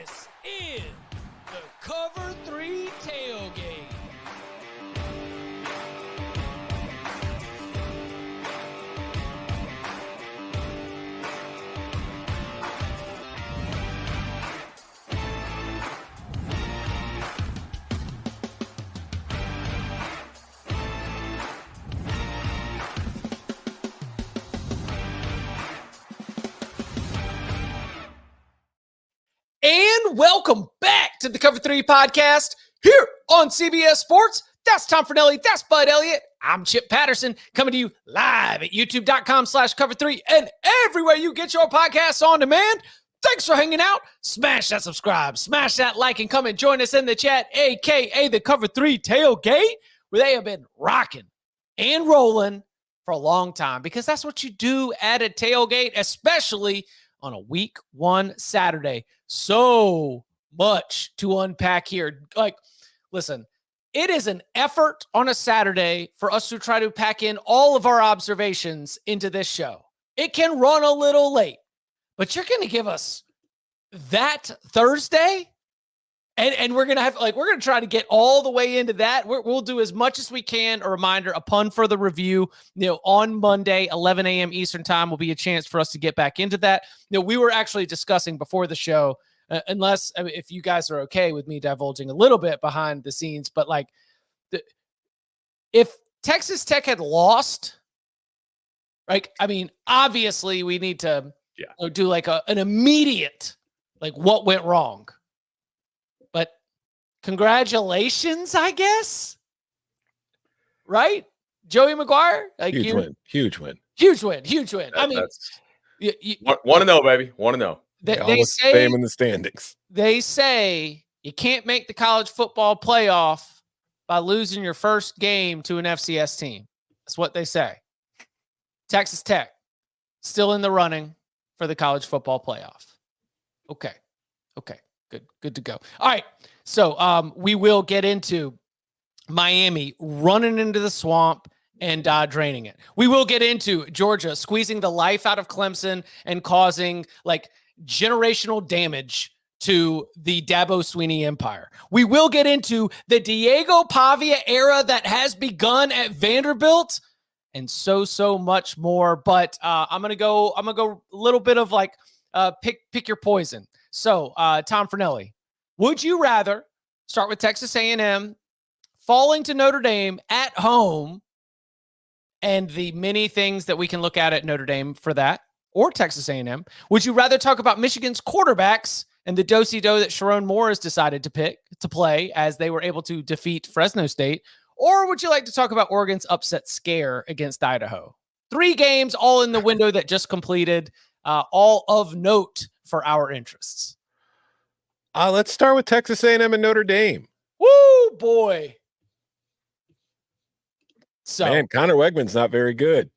This is the Cover 3 Tailgate. And welcome back to the Cover 3 podcast here on CBS Sports. That's Tom Fornelli. That's Bud Elliott. I'm Chip Patterson coming to you live at youtube.com/cover3 and everywhere you get your podcasts on demand. Thanks for hanging out. Smash that subscribe, smash that like, and come and join us in the chat, a.k.a. the Cover 3 Tailgate, where they have been rocking and rolling for a long time, because that's what you do at a tailgate, especially on a week one Saturday. So much to unpack here. Like, listen, it is an effort on a Saturday for us to try to pack in all of our observations into this show. It can run a little late, but you're going to give us that Thursday, and we're going to have, like, we're going to try to get all the way into that. We'll do as much as we can. A reminder, upon further review, on Monday, 11 a.m. Eastern time will be a chance for us to get back into that. We were actually discussing before the show, if you guys are okay with me divulging a little bit behind the scenes, but like, if Texas Tech had lost, like, I mean, obviously we need to do like an immediate, like, what went wrong. But congratulations, I guess. Right? Joey McGuire? Like, Huge win. I mean, want to know, baby. Want to know. They say fame in the standings. They say you can't make the college football playoff by losing your first game to an FCS team. That's what they say. Texas Tech still in the running for the college football playoff. Okay. Good to go. All right. So we will get into Miami running into the swamp and draining it. We will get into Georgia squeezing the life out of Clemson and causing like generational damage to the Dabo Swinney empire. We will get into the Diego Pavia era that has begun at Vanderbilt, and so much more. But I'm gonna go a little bit of like pick your poison. So Tom Fornelli, would you rather start with Texas A&M falling to Notre Dame at home and the many things that we can look at Notre Dame for that, or Texas A&M? Would you rather talk about Michigan's quarterbacks and the do-si-do that Sharon Moore has decided to play as they were able to defeat Fresno State? Or would you like to talk about Oregon's upset scare against Idaho? 3 games all in the window that just completed, all of note for our interests. Let's start with Texas A&M and Notre Dame. Woo, boy. So, man, Connor Wegman's not very good.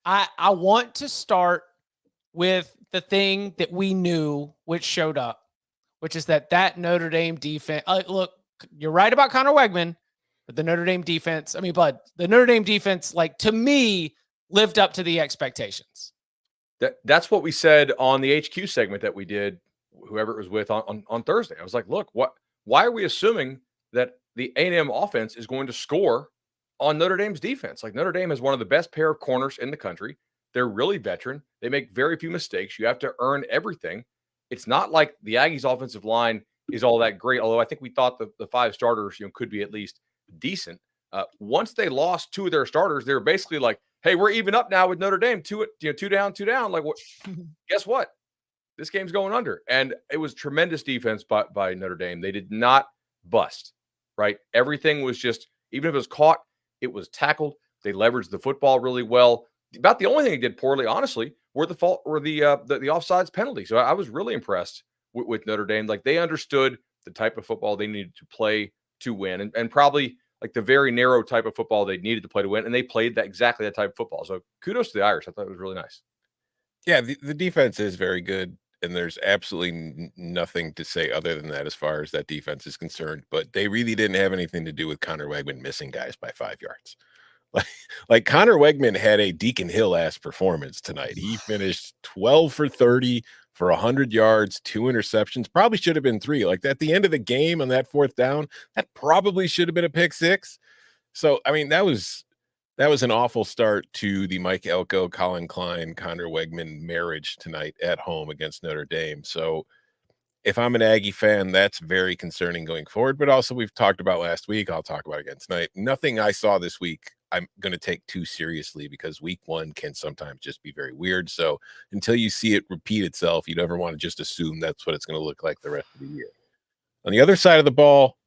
I want to start with the thing that we knew, which showed up, which is that Notre Dame defense. Look, you're right about Connor Wegman, but the Notre Dame defense, the Notre Dame defense, like, to me, lived up to the expectations. That's what we said on the HQ segment that we did, whoever it was with on Thursday. I was like, look, why are we assuming that the A&M offense is going to score on Notre Dame's defense? Like, Notre Dame is one of the best pair of corners in the country. They're really veteran. They make very few mistakes. You have to earn everything. It's not like the Aggies' offensive line is all that great, although I think we thought the 5 starters, could be at least decent. Once they lost 2 of their starters, they were basically like, hey, we're even up now with Notre Dame, 2 down. Like, what? Guess what? This game's going under. And it was tremendous defense by Notre Dame. They did not bust, right? Everything was just, even if it was caught, it was tackled. They leveraged the football really well. About the only thing they did poorly, honestly, were the offsides penalty. So I was really impressed with Notre Dame. Like, they understood the type of football they needed to play to win, and probably like the very narrow type of football they needed to play to win. And they played exactly that type of football. So kudos to the Irish. I thought it was really nice. Yeah, the defense is very good, and there's absolutely nothing to say other than that as far as that defense is concerned. But they really didn't have anything to do with Connor Wegman missing guys by 5 yards. Like Connor Wegman had a Deacon Hill-ass performance tonight. He finished 12 for 30 for 100 yards, 2 interceptions. Probably should have been 3. Like at the end of the game on that 4th down, that probably should have been a pick 6. So, I mean, that was an awful start to the Mike Elko, Colin Klein, Connor Wegman marriage tonight at home against Notre Dame. So if I'm an Aggie fan, that's very concerning going forward. But also, we've talked about last week, I'll talk about again tonight. Nothing I saw this week I'm going to take too seriously, because week 1 can sometimes just be very weird. So until you see it repeat itself, you never want to just assume that's what it's going to look like the rest of the year. On the other side of the ball,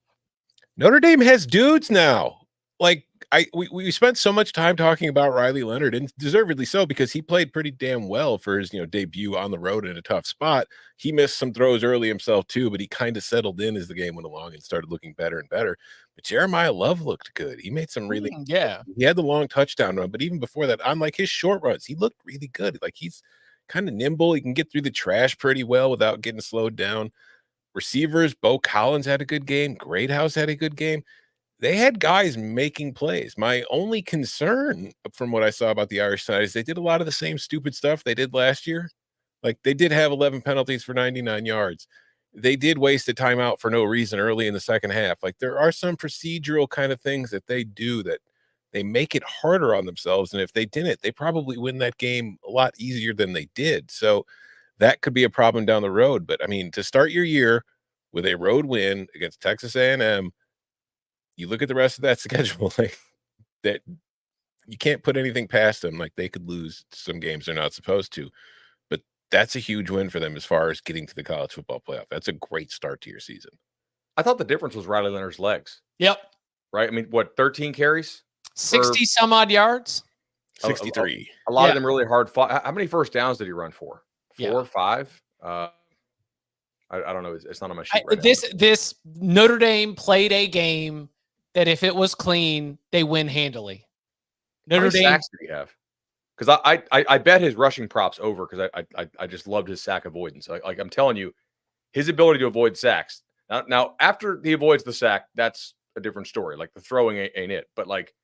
Notre Dame has dudes now. Like we spent so much time talking about Riley Leonard, and deservedly so, because he played pretty damn well for his debut on the road in a tough spot. He missed some throws early himself too, but he kind of settled in as the game went along and started looking better and better. But Jeremiah Love looked good. He made some really he had the long touchdown run, but even before that, on like his short runs, he looked really good. Like he's kind of nimble. He can get through the trash pretty well without getting slowed down. Receivers, Bo Collins had a good game. Greathouse had a good game. They had guys making plays. My only concern from what I saw about the Irish side is they did a lot of the same stupid stuff they did last year. Like they did have 11 penalties for 99 yards. They did waste a timeout for no reason early in the second half. Like there are some procedural kind of things that they do that they make it harder on themselves. And if they didn't, they probably win that game a lot easier than they did. So that could be a problem down the road. But I mean, to start your year with a road win against Texas A&M, you look at the rest of that schedule, like that you can't put anything past them. Like they could lose some games they're not supposed to, but that's a huge win for them as far as getting to the college football playoff. That's a great start to your season. I thought the difference was Riley Leonard's legs. Yep. Right. I mean, what, 13 carries? 60 some odd yards? 63. A lot of them really hard fought. How many first downs did he run for? 4 or 5? I don't know. It's not on my sheet right now. This Notre Dame played a game that if it was clean, they win handily. Notre Dame sacks did he have? Because I bet his rushing props over, because I just loved his sack avoidance. Like I'm telling you, his ability to avoid sacks. Now after he avoids the sack, that's a different story. Like the throwing ain't it, but like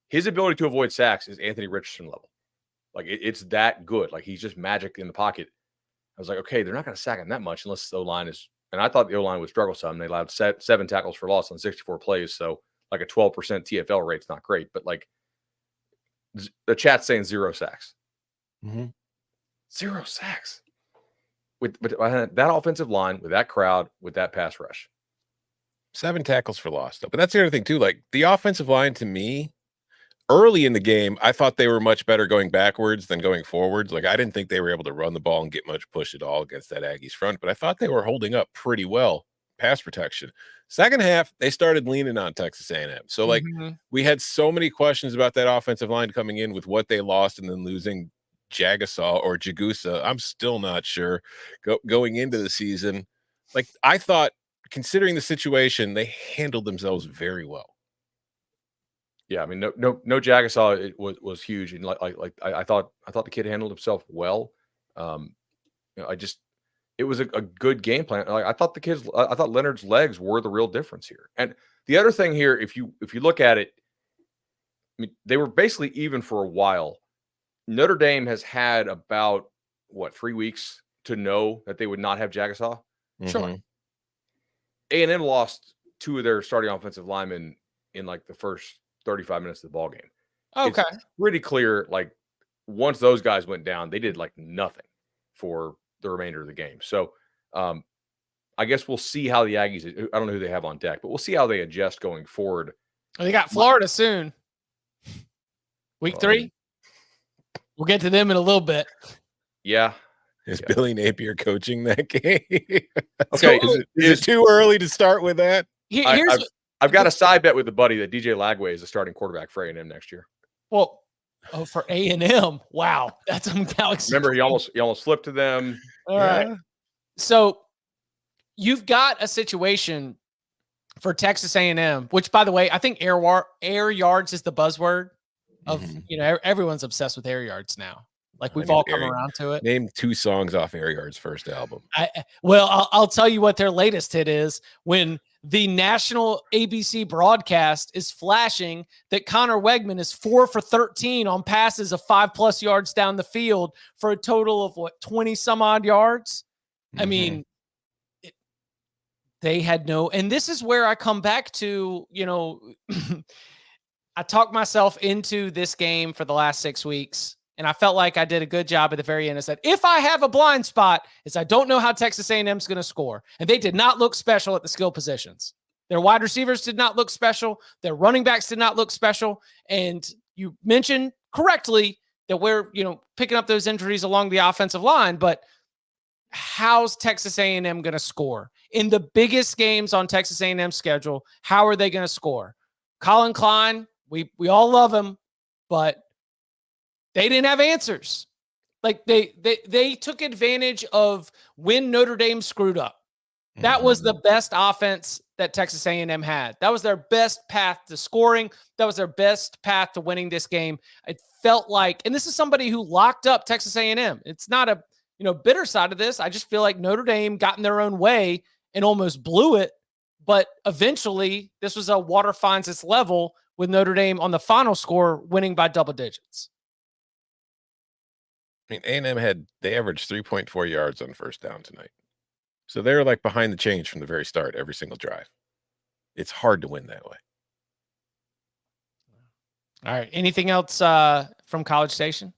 his ability to avoid sacks is Anthony Richardson level. Like it's that good. Like he's just magic in the pocket. I was like, okay, they're not going to sack him that much unless the O-line is. And I thought the O-line would struggle some. They allowed 7 tackles for loss on 64 plays. So like a 12% TFL rate's not great, but like the chat's saying 0 sacks. 0 sacks. With that offensive line, with that crowd, with that pass rush. 7 tackles for loss, though. But that's the other thing, too. Like the offensive line, to me, early in the game, I thought they were much better going backwards than going forwards. Like I didn't think they were able to run the ball and get much push at all against that Aggies front, but I thought they were holding up pretty well, pass protection. Second half, they started leaning on Texas A&M. So like we had so many questions about that offensive line coming in with what they lost and then losing Jagasaw or Jagusa. I'm still not sure going into the season. Like I thought, considering the situation, they handled themselves very well. Yeah, I mean, no Jagasaw. It was huge, and I thought the kid handled himself well. It was a good game plan. Like I thought Leonard's legs were the real difference here. And the other thing here, if you look at it, I mean, they were basically even for a while. Notre Dame has had about 3 weeks to know that they would not have Jagasaw. Sure. A&M lost 2 of their starting offensive linemen in like the first 35 minutes of the ball game. Okay. It's pretty clear. Like once those guys went down, they did like nothing for the remainder of the game. So I guess we'll see how the Aggies, I don't know who they have on deck, but we'll see how they adjust going forward. They got Florida soon. Week 3. We'll get to them in a little bit. Yeah. Is Billy Napier coaching that game? Okay. Is it too early to start with that? I've got a side bet with the buddy that DJ Lagway is the starting quarterback for A&M next year. Well, for A&M, wow, that's some galaxy. Remember, he almost flipped to them. All right. So you've got a situation for Texas A&M, which, by the way, I think air yards is the buzzword of everyone's obsessed with air yards now. Like we've all come around to it. Name 2 songs off Air Yard's first album. I'll tell you what their latest hit is when the national ABC broadcast is flashing that Connor Wegman is 4 for 13 on passes of 5+ yards down the field for a total of 20 some odd yards. I mean, they had no, and this is where I come back to, I talked myself into this game for the last 6 weeks, and I felt like I did a good job at the very end. I said, if I have a blind spot, is I don't know how Texas A&M is going to score. And they did not look special at the skill positions. Their wide receivers did not look special. Their running backs did not look special. And you mentioned correctly that we're, picking up those injuries along the offensive line, but how's Texas A&M going to score? In the biggest games on Texas A&M's schedule, how are they going to score? Colin Klein, we all love him, but they didn't have answers. Like they took advantage of when Notre Dame screwed up. That was the best offense that Texas A&M had. That was their best path to scoring. That was their best path to winning this game. It felt like, and this is somebody who locked up Texas A&M. It's not a bitter side of this. I just feel like Notre Dame got in their own way and almost blew it. But eventually, this was a water finds its level with Notre Dame on the final score winning by double digits. I mean, A&M they averaged 3.4 yards on first down tonight. So they were like behind the change from the very start, every single drive. It's hard to win that way. All right. Anything else from College Station?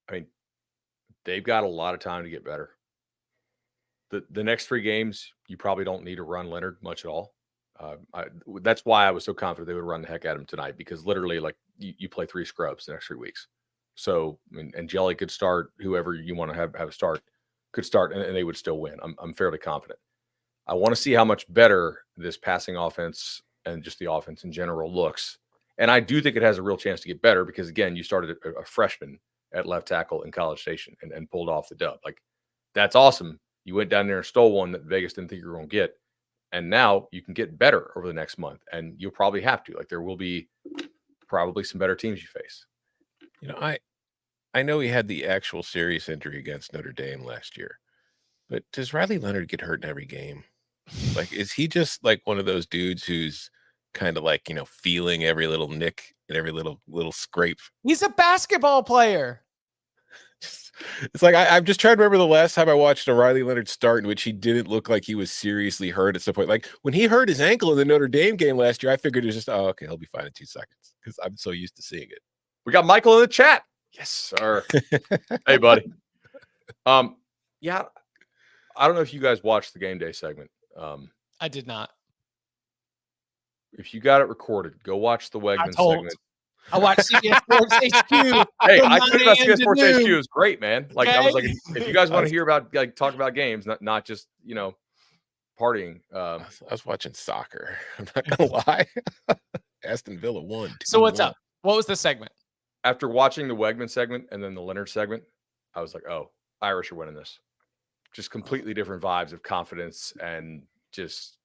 I mean, they've got a lot of time to get better. The next 3 games, you probably don't need to run Leonard much at all. That's why I was so confident they would run the heck at him tonight, because literally, like, you play 3 scrubs the next 3 weeks. So, and Jelly could start, whoever you want to have start could start, and they would still win. I'm fairly confident. I want to see how much better this passing offense and just the offense in general looks. And I do think it has a real chance to get better because, again, you started a freshman at left tackle in College Station and pulled off the dub. Like, that's awesome. You went down there and stole one that Vegas didn't think you were going to get. And now you can get better over the next month. And you'll probably have to. Like, there will be probably some better teams you face. I know he had the actual serious injury against Notre Dame last year. But does Riley Leonard get hurt in every game? Like, is he just like one of those dudes who's kind of like, feeling every little nick and every little scrape? He's a basketball player. It's like I'm just trying to remember the last time I watched a Riley Leonard start in which he didn't look like he was seriously hurt at some point. Like when he hurt his ankle in the Notre Dame game last year, I figured it was just, oh, okay, he'll be fine in 2 seconds because I'm so used to seeing it. We got Michael in the chat. Yes, sir. Hey, buddy. Yeah, I don't know if you guys watched the game day segment. I did not. If you got it recorded, go watch the Wegman segment. I watched CBS Sports HQ. Hey, I told you about CBS Sports HQ. It was great, man. Like, okay. I was like, if you guys want to hear about, like, talk about games, not just, partying. I was watching soccer. I'm not going to lie. Aston Villa won. So what's up? What was the segment? After watching the Wegman segment and then the Leonard segment, I was like, oh, Irish are winning this. Just completely different vibes of confidence and just,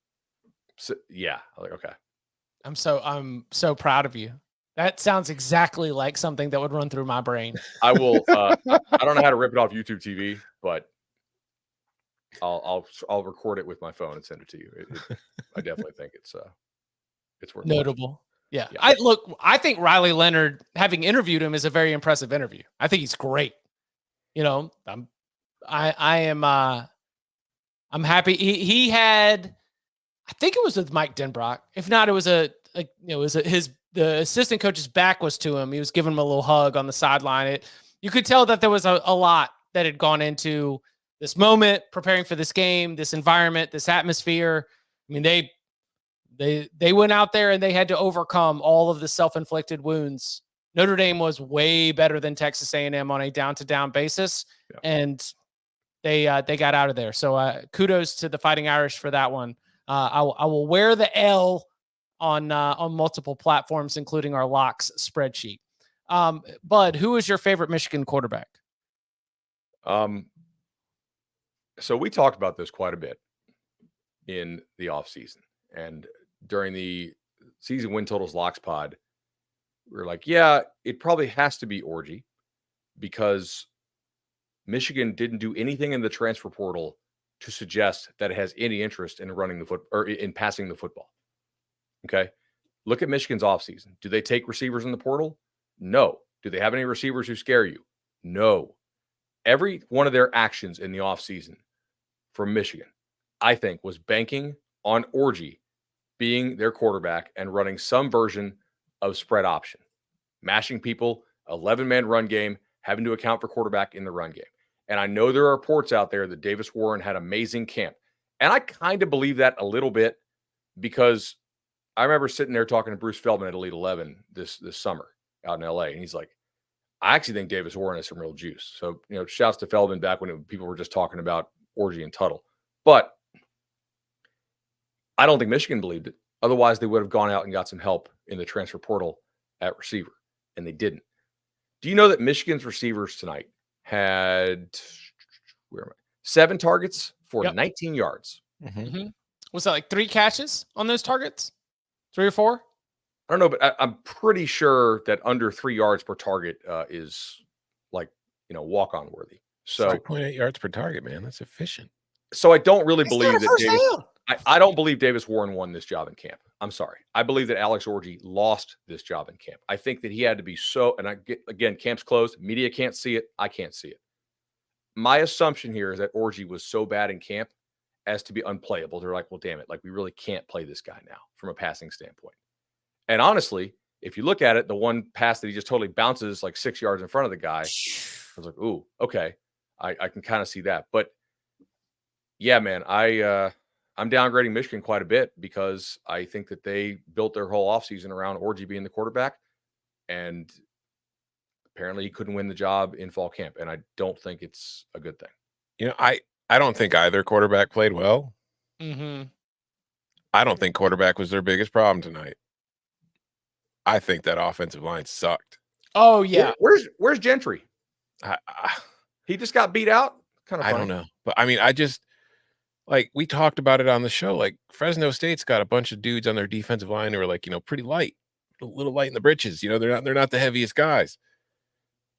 yeah. I'm like, okay. I'm so proud of you. That sounds exactly like something that would run through my brain. I will. I don't know how to rip it off YouTube TV, but I'll record it with my phone and send it to you. I definitely think it's worth notable. Yeah. I think Riley Leonard, having interviewed him, is a very impressive interview. I think he's great. I'm happy. He had, I think it was with Mike Denbrock. If not, it was the assistant coach's back was to him. He was giving him a little hug on the sideline. You could tell that there was a lot that had gone into this moment, preparing for this game, this environment, this atmosphere. I mean, they went out there and they had to overcome all of the self-inflicted wounds. Notre Dame was way better than Texas A&M on a down-to-down basis, and they got out of there. So kudos to the Fighting Irish for that one. I will wear the L on multiple platforms, including our locks spreadsheet. Bud, who is your favorite Michigan quarterback? So we talked about this quite a bit in the offseason. And during the season win totals locks pod, we were like, yeah, it probably has to be Orji because Michigan didn't do anything in the transfer portal to suggest that it has any interest in running the foot or in passing the football. Okay. Look at Michigan's offseason. Do they take receivers in the portal? No. Do they have any receivers who scare you? No. Every one of their actions in the offseason from Michigan, I think, was banking on Orji being their quarterback and running some version of spread option, mashing people, 11-man run game, having to account for quarterback in the run game. And I know there are reports out there that Davis Warren had amazing camp. And I kind of believe that a little bit because I remember sitting there talking to Bruce Feldman at Elite 11 this summer out in LA. And he's like, I actually think Davis Warren has some real juice. So, shouts to Feldman back when people were just talking about Orji and Tuttle. But I don't think Michigan believed it. Otherwise, they would have gone out and got some help in the transfer portal at receiver, and they didn't. Do you know that Michigan's receivers tonight had 7 targets for 19 yards? Mm-hmm. Was that like 3 catches on those targets? 3 or 4? I don't know, but I'm pretty sure that under 3 yards per target is like, walk-on worthy. So 5.8 yards per target, man. That's efficient. So I don't really believe that Davis. I don't believe Davis Warren won this job in camp. I'm sorry. I believe that Alex Orji lost this job in camp. I think that he had to be again, camp's closed. Media can't see it. I can't see it. My assumption here is that Orji was so bad in camp as to be unplayable. They're like, well, damn it. Like, we really can't play this guy now from a passing standpoint. And honestly, if you look at it, the one pass that he just totally bounces like 6 yards in front of the guy, I was like, ooh, okay. I can kind of see that. But yeah, man, I'm downgrading Michigan quite a bit because I think that they built their whole offseason around Orji being the quarterback. And apparently he couldn't win the job in fall camp. And I don't think it's a good thing. I don't think either quarterback played well. Mm-hmm. I don't think quarterback was their biggest problem tonight. I think that offensive line sucked. Oh, yeah. Where's Gentry? He just got beat out? Kind of funny. I don't know. But I mean, like we talked about it on the show, like Fresno State's got a bunch of dudes on their defensive line who are like, pretty light, a little light in the britches. They're not the heaviest guys.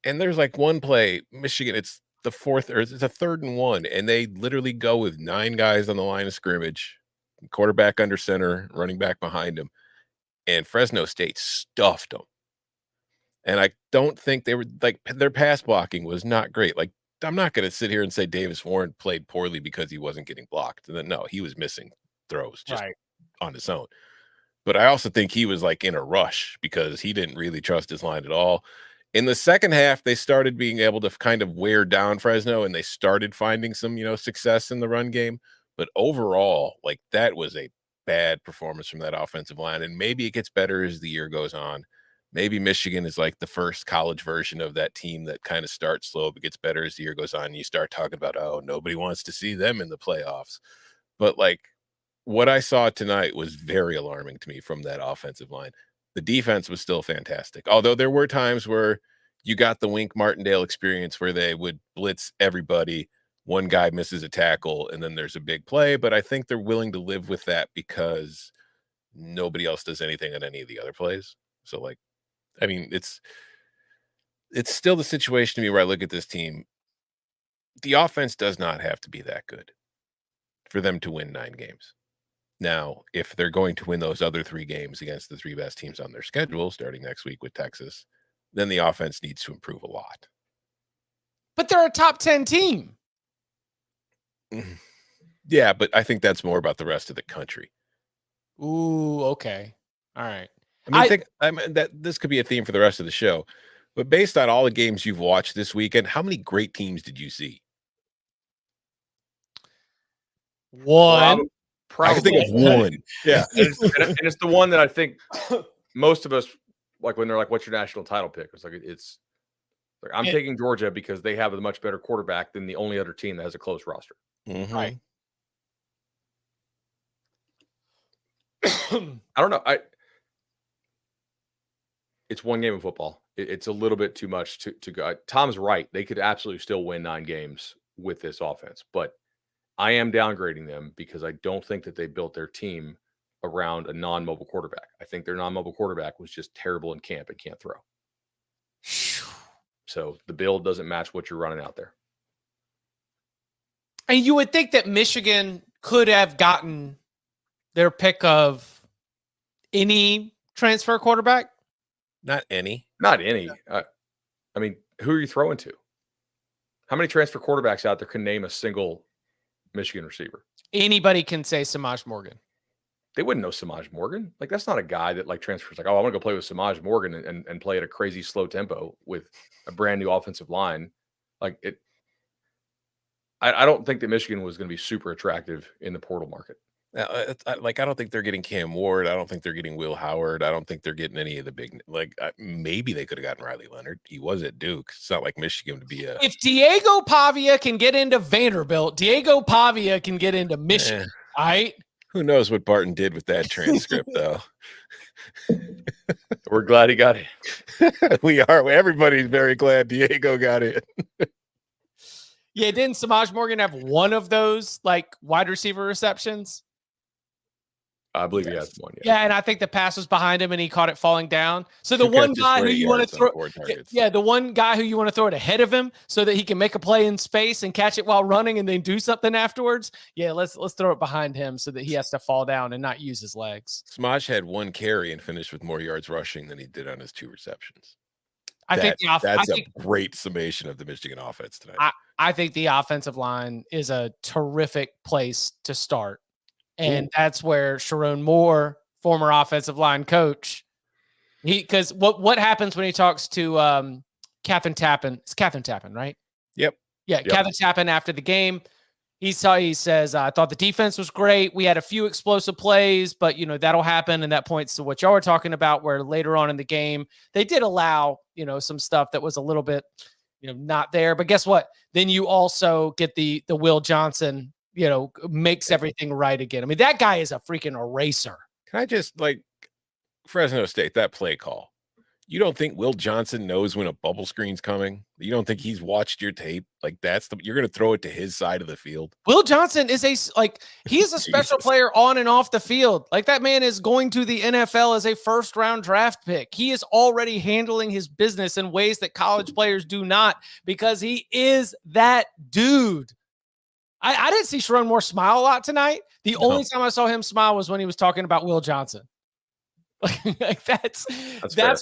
And there's like one play, Michigan, it's the 3rd and 1, and they literally go with 9 guys on the line of scrimmage, quarterback under center, running back behind him, and Fresno State stuffed them. And I don't think they were like their pass blocking was not great. Like, I'm not going to sit here and say Davis Warren played poorly because he wasn't getting blocked. And then no, he was missing throws just on his own. But I also think he was like in a rush because he didn't really trust his line at all. In the second half, they started being able to kind of wear down Fresno, and they started finding some, success in the run game. But overall, like, that was a bad performance from that offensive line. And maybe it gets better as the year goes on. Maybe Michigan is like the first college version of that team that kind of starts slow but gets better as the year goes on. And you start talking about, oh, nobody wants to see them in the playoffs. But like what I saw tonight was very alarming to me from that offensive line. The defense was still fantastic. Although there were times where you got the Wink Martindale experience where they would blitz everybody. One guy misses a tackle and then there's a big play. But I think they're willing to live with that because nobody else does anything on any of the other plays. So like, I mean, it's still the situation to me where I look at this team. The offense does not have to be that good for them to win 9 games. Now, if they're going to win those other 3 games against the 3 best teams on their schedule, starting next week with Texas, then the offense needs to improve a lot. But they're a top 10 team. Yeah, but I think that's more about the rest of the country. Ooh, okay. All right. I mean, that this could be a theme for the rest of the show. But based on all the games you've watched this weekend, how many great teams did you see? One. I can think of one. Yeah. And it's the one that I think most of us, like when they're like, what's your national title pick? It's like, I'm taking Georgia because they have a much better quarterback than the only other team that has a close roster. Mm-hmm. Right. I don't know. It's one game of football. It's a little bit too much to go. Tom's right. They could absolutely still win 9 games with this offense, but I am downgrading them because I don't think that they built their team around a non-mobile quarterback. I think their non-mobile quarterback was just terrible in camp and can't throw. So the build doesn't match what you're running out there. And you would think that Michigan could have gotten their pick of any transfer quarterback. Not any. Not any. I mean, who are you throwing to? How many transfer quarterbacks out there can name a single Michigan receiver? Anybody can say Samaj Morgan. They wouldn't know Samaj Morgan. Like, that's not a guy that like transfers like, oh, I want to go play with Samaj Morgan and play at a crazy slow tempo with a brand new offensive line. Like it. I don't think that Michigan was going to be super attractive in the portal market. I don't think they're getting Cam Ward. I don't think they're getting Will Howard. I don't think they're getting any of the big, maybe they could have gotten Riley Leonard. He was at Duke. It's not like Michigan to be a. If Diego Pavia can get into Vanderbilt, Diego Pavia can get into Michigan. All right. Who knows what Barton did with that transcript, though? We're glad he got it. We are. Everybody's very glad Diego got it. Yeah, didn't Samaj Morgan have one of those like wide receiver receptions? I believe he has one. Yeah. Yeah, and I think the pass was behind him and he caught it falling down. So the one guy who you want to throw, the one guy who you want to throw it ahead of him so that he can make a play in space and catch it while running and then do something afterwards. Yeah, let's throw it behind him so that he has to fall down and not use his legs. Samaj had one carry and finished with more yards rushing than he did on his 2 receptions. That's a great summation of the Michigan offense tonight. I think the offensive line is a terrific place to start. And that's where Sharon Moore, former offensive line coach, because what happens when he talks to Catherine Tappan? It's Catherine Tappan, right? Yep. Yeah, yep. Catherine Tappan after the game, he says, I thought the defense was great. We had a few explosive plays, but that'll happen. And that points to what y'all were talking about, where later on in the game, they did allow, some stuff that was a little bit, not there. But guess what? Then you also get the Will Johnson, makes everything right again. I mean, that guy is a freaking eraser. Can I just Fresno State, that play call? You don't think Will Johnson knows when a bubble screen's coming? You don't think he's watched your tape? You're going to throw it to his side of the field. Will Johnson is he's a special player on and off the field. Like, that man is going to the NFL as a first-round draft pick. He is already handling his business in ways that college players do not, because he is that dude. I didn't see Sharon Moore smile a lot tonight. The only time I saw him smile was when he was talking about Will Johnson. That's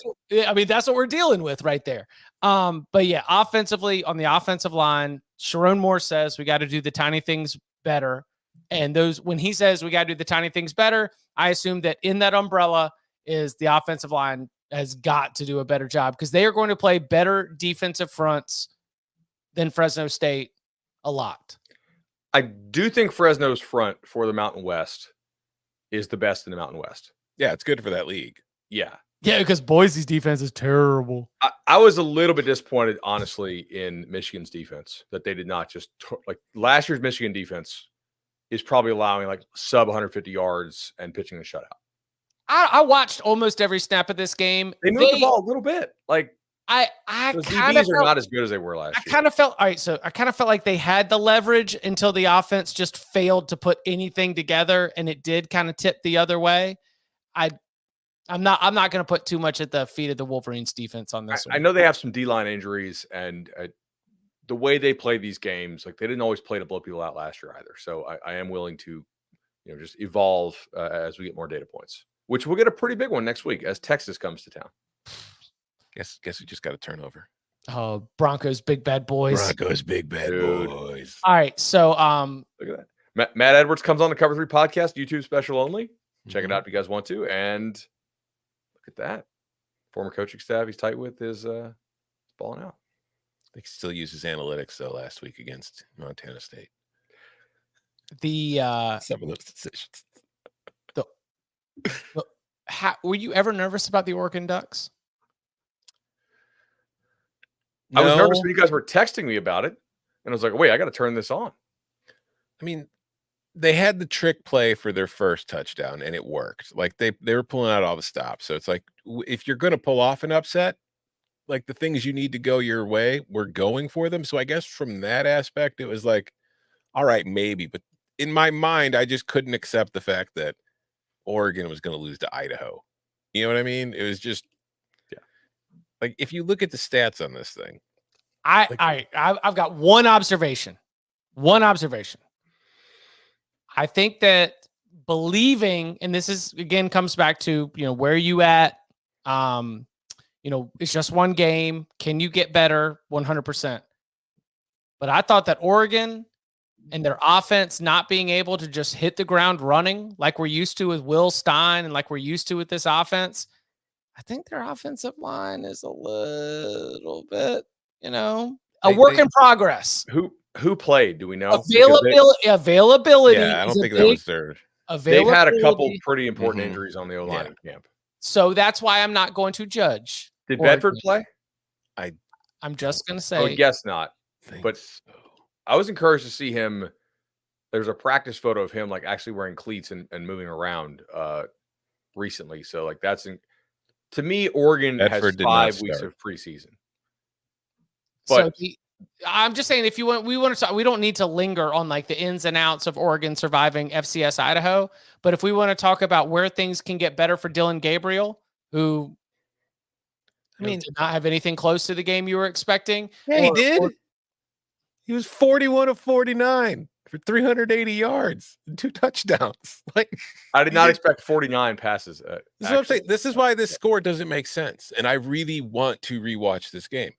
what we're dealing with right there. But yeah, offensively, on the offensive line, Sharon Moore says we got to do the tiny things better. And when he says we got to do the tiny things better, I assume that in that umbrella is the offensive line has got to do a better job, because they are going to play better defensive fronts than Fresno State a lot. I do think Fresno's front for the Mountain West is the best in the Mountain West. Yeah, it's good for that league. Yeah. Yeah, because Boise's defense is terrible. I was a little bit disappointed, honestly, in Michigan's defense, that they did not just last year's Michigan defense is probably allowing sub 150 yards and pitching a shutout. I watched almost every snap of this game. They moved the ball a little bit. I kind of are not as good as they were last year. I kind of felt like they had the leverage until the offense just failed to put anything together, and it did kind of tip the other way. I'm not going to put too much at the feet of the Wolverines defense on this one. I know they have some D-line injuries, and the way they play these games, they didn't always play to blow people out last year either. So I am willing to, just evolve as we get more data points, which we'll get a pretty big one next week as Texas comes to town. Guess we just got a turnover. Oh, Broncos, big bad boys. Broncos, big bad boys. All right, so look at that. Matt Edwards comes on the Cover 3 podcast, YouTube special only. Check it out if you guys want to. And look at that. Former coaching staff he's tight with is balling out. They still uses analytics, though, last week against Montana State. Some of those decisions. Were you ever nervous about the Oregon Ducks? No. I was nervous when you guys were texting me about it. And I was like, wait, I got to turn this on. I mean, they had the trick play for their first touchdown, and it worked. They were pulling out all the stops. So it's if you're going to pull off an upset, the things you need to go your way, we're going for them. So I guess from that aspect, it was all right, maybe. But in my mind, I just couldn't accept the fact that Oregon was going to lose to Idaho. You know what I mean? It was just, if you look at the stats on this thing. I've got one observation. One observation. I think that believing, and this is again comes back to, where you at. It's just one game. Can you get better? 100%. But I thought that Oregon and their offense not being able to just hit the ground running like we're used to with Will Stein and like we're used to with this offense, I think their offensive line is a little bit, a work in progress. Who played? Do we know? Availability. Yeah, I don't think that was their. They've had a couple pretty important injuries on the O-line in camp. So that's why I'm not going to judge. Did Bedford play? I'm just going to say. I would guess not. But I was encouraged to see him. There's a practice photo of him like actually wearing cleats and moving around recently. So like to me, Oregon has 5 weeks of preseason. But I'm just saying, if you want, we don't need to linger on like the ins and outs of Oregon surviving FCS Idaho. But if we want to talk about where things can get better for Dylan Gabriel, who did not have anything close to the game you were expecting. Yeah, he did. He was 41 of 49 for 380 yards and 2 touchdowns. Like, I did not expect 49 passes. This is what I'm saying. This is why this score doesn't make sense. And I really want to rewatch this game.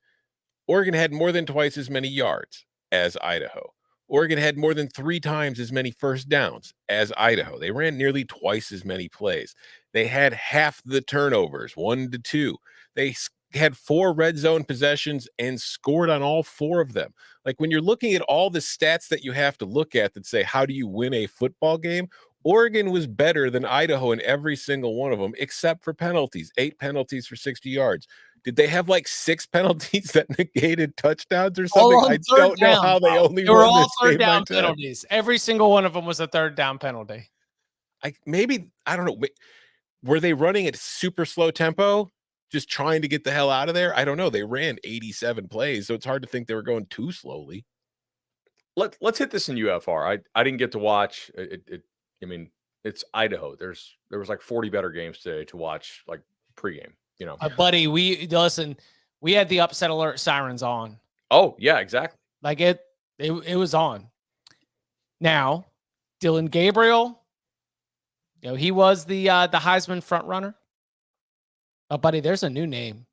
Oregon had more than twice as many yards as Idaho. Oregon had more than 3 times as many first downs as Idaho. They ran nearly twice as many plays. They had half the turnovers, 1 to 2. They had 4 red zone possessions and scored on all 4 of them. Like, when you're looking at all the stats that you have to look at that say, how do you win a football game? Oregon was better than Idaho in every single one of them, except for penalties. 8 penalties for 60 yards. Did they have like 6 penalties that negated touchdowns or something? I don't know how they only won all this third game down penalties. Every single one of them was a third down penalty. I don't know. Were they running at super slow tempo, just trying to get the hell out of there? I don't know. They ran 87 plays, so it's hard to think they were going too slowly. Let's hit this in UFR. I didn't get to watch it. It's Idaho. There was like 40 better games today to watch, like pregame. Buddy, we had the upset alert sirens on. Oh yeah, exactly. Like it was on. Now, Dylan Gabriel, he was the Heisman front runner. Oh, buddy, there's a new name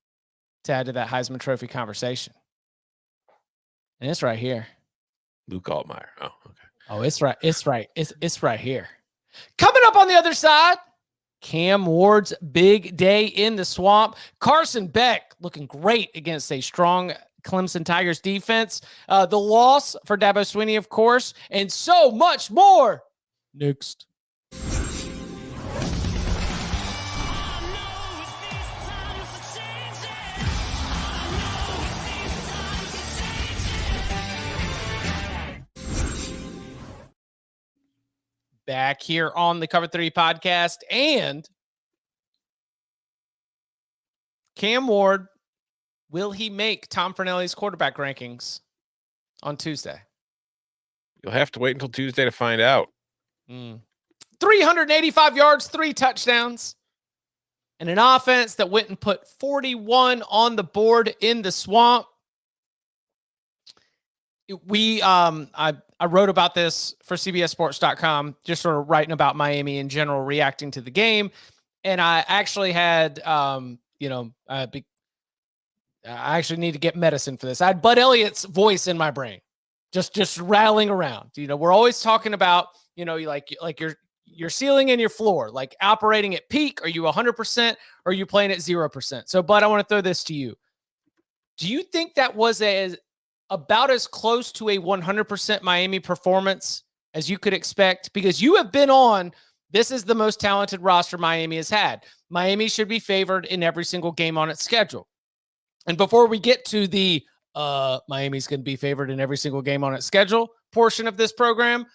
to add to that Heisman Trophy conversation, and it's right here. Luke Altmaier. Oh, okay. Oh, it's right. It's right. It's right here. Coming up on the other side, Cam Ward's big day in the swamp. Carson Beck looking great against a strong Clemson Tigers defense. The loss for Dabo Swinney, of course, and so much more. Next. Back here on the Cover 3 podcast, and Cam Ward, will he make Tom Fornelli's quarterback rankings on Tuesday? You'll have to wait until Tuesday to find out. 385 yards, 3 touchdowns, and an offense that went and put 41 on the board in the swamp. I wrote about this for CBSSports.com, just sort of writing about Miami in general, reacting to the game. And I actually had, I actually need to get medicine for this. I had Bud Elliott's voice in my brain, just rattling around. We're always talking about, like your ceiling and your floor, like operating at peak. Are you 100% or are you playing at 0%? So, Bud, I want to throw this to you. Do you think that was about as close to a 100% Miami performance as you could expect? Because you have been on, this is the most talented roster Miami has had. Miami should be favored in every single game on its schedule. And before we get to the Miami's going to be favored in every single game on its schedule portion of this program,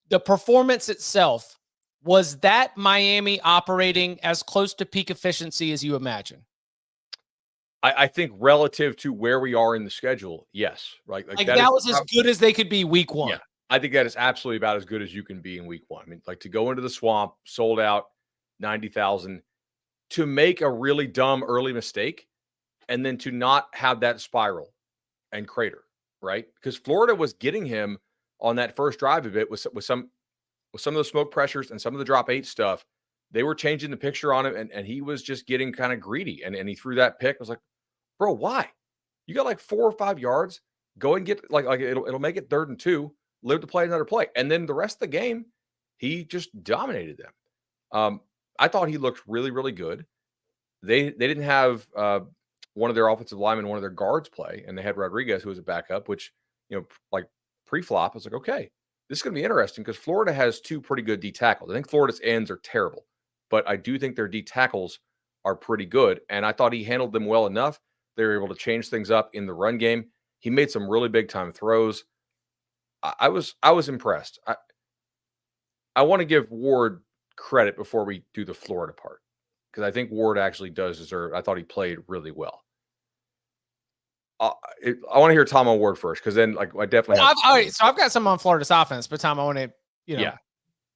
the performance itself, was that Miami operating as close to peak efficiency as you imagine? I think relative to where we are in the schedule, yes. Right. Like that was as good as they could be week 1. Yeah, I think that is absolutely about as good as you can be in week 1. I mean, like, to go into the swamp, sold out, 90,000, to make a really dumb early mistake, and then to not have that spiral and crater, right? Because Florida was getting him on that first drive of it with some of the smoke pressures and some of the drop 8 stuff. They were changing the picture on him, and he was just getting kind of greedy. And he threw that pick. I was like, bro, why? You got like 4 or 5 yards. Go and get like it'll make it 3rd and 2. Live to play another play. And then the rest of the game, he just dominated them. I thought he looked really, really good. They didn't have one of their offensive linemen, one of their guards play, and they had Rodriguez, who was a backup, which, like pre-flop, I was like, okay, this is going to be interesting because Florida has 2 pretty good D tackles. I think Florida's ends are terrible, but I do think their D tackles are pretty good. And I thought he handled them well enough. They were able to change things up in the run game. He made some really big time throws. I was impressed. I want to give Ward credit before we do the Florida part, because I think Ward actually does deserve. I thought he played really well. I want to hear Tom on Ward first, because then I definitely. Well, all right, so I've got some on Florida's offense, but Tom, I want to, Yeah.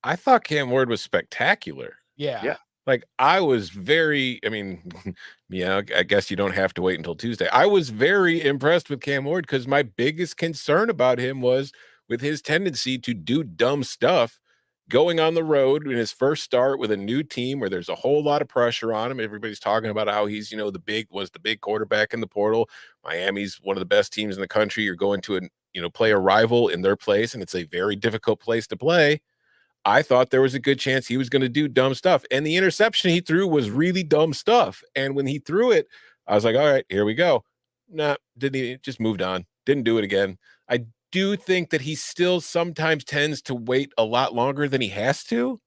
I thought Cam Ward was spectacular. Yeah. Like, I was very, I guess you don't have to wait until Tuesday. I was very impressed with Cam Ward because my biggest concern about him was with his tendency to do dumb stuff going on the road in his first start with a new team where there's a whole lot of pressure on him. Everybody's talking about how he's, the big quarterback in the portal. Miami's one of the best teams in the country. You're going to, play a rival in their place, and it's a very difficult place to play. I thought there was a good chance he was going to do dumb stuff. And the interception he threw was really dumb stuff. And when he threw it, I was like, all right, here we go. Nah, just moved on. Didn't do it again. I do think that he still sometimes tends to wait a lot longer than he has to.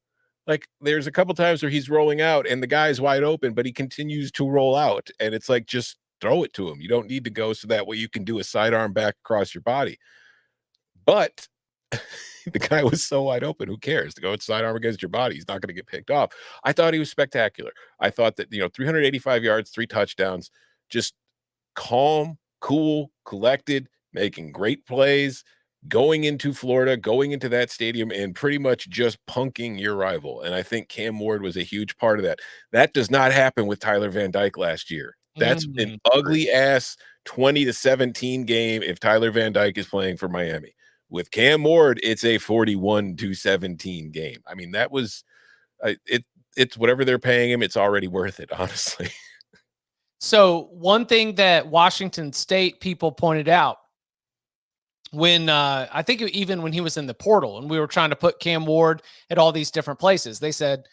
Like, there's a couple times where he's rolling out and the guy's wide open, but he continues to roll out. And it's like, just throw it to him. You don't need to go so that way you can do a sidearm back across your body. But the guy was so wide open. Who cares? To go sidearm against your body, he's not going to get picked off. I thought he was spectacular. I thought that, 385 yards, 3 touchdowns, just calm, cool, collected, making great plays, going into Florida, going into that stadium, and pretty much just punking your rival. And I think Cam Ward was a huge part of that. That does not happen with Tyler Van Dyke last year. That's an ugly ass 20-17 game if Tyler Van Dyke is playing for Miami. With Cam Ward, it's a 41-17 game. That was it's whatever they're paying him. It's already worth it, honestly. So one thing that Washington State people pointed out when I think even when he was in the portal and we were trying to put Cam Ward at all these different places, they said,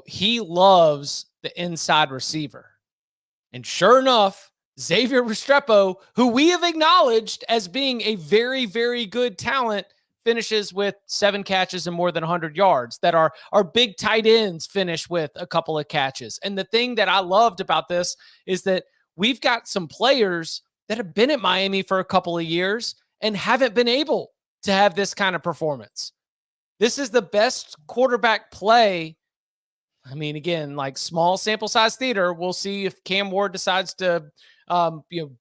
he loves the inside receiver. And sure enough, Xavier Restrepo, who we have acknowledged as being a very, very good talent, finishes with 7 catches and more than 100 yards. That our big tight ends finish with a couple of catches. And the thing that I loved about this is that we've got some players that have been at Miami for a couple of years and haven't been able to have this kind of performance. This is the best quarterback play. Again, like small sample size theater. We'll see if Cam Ward decides to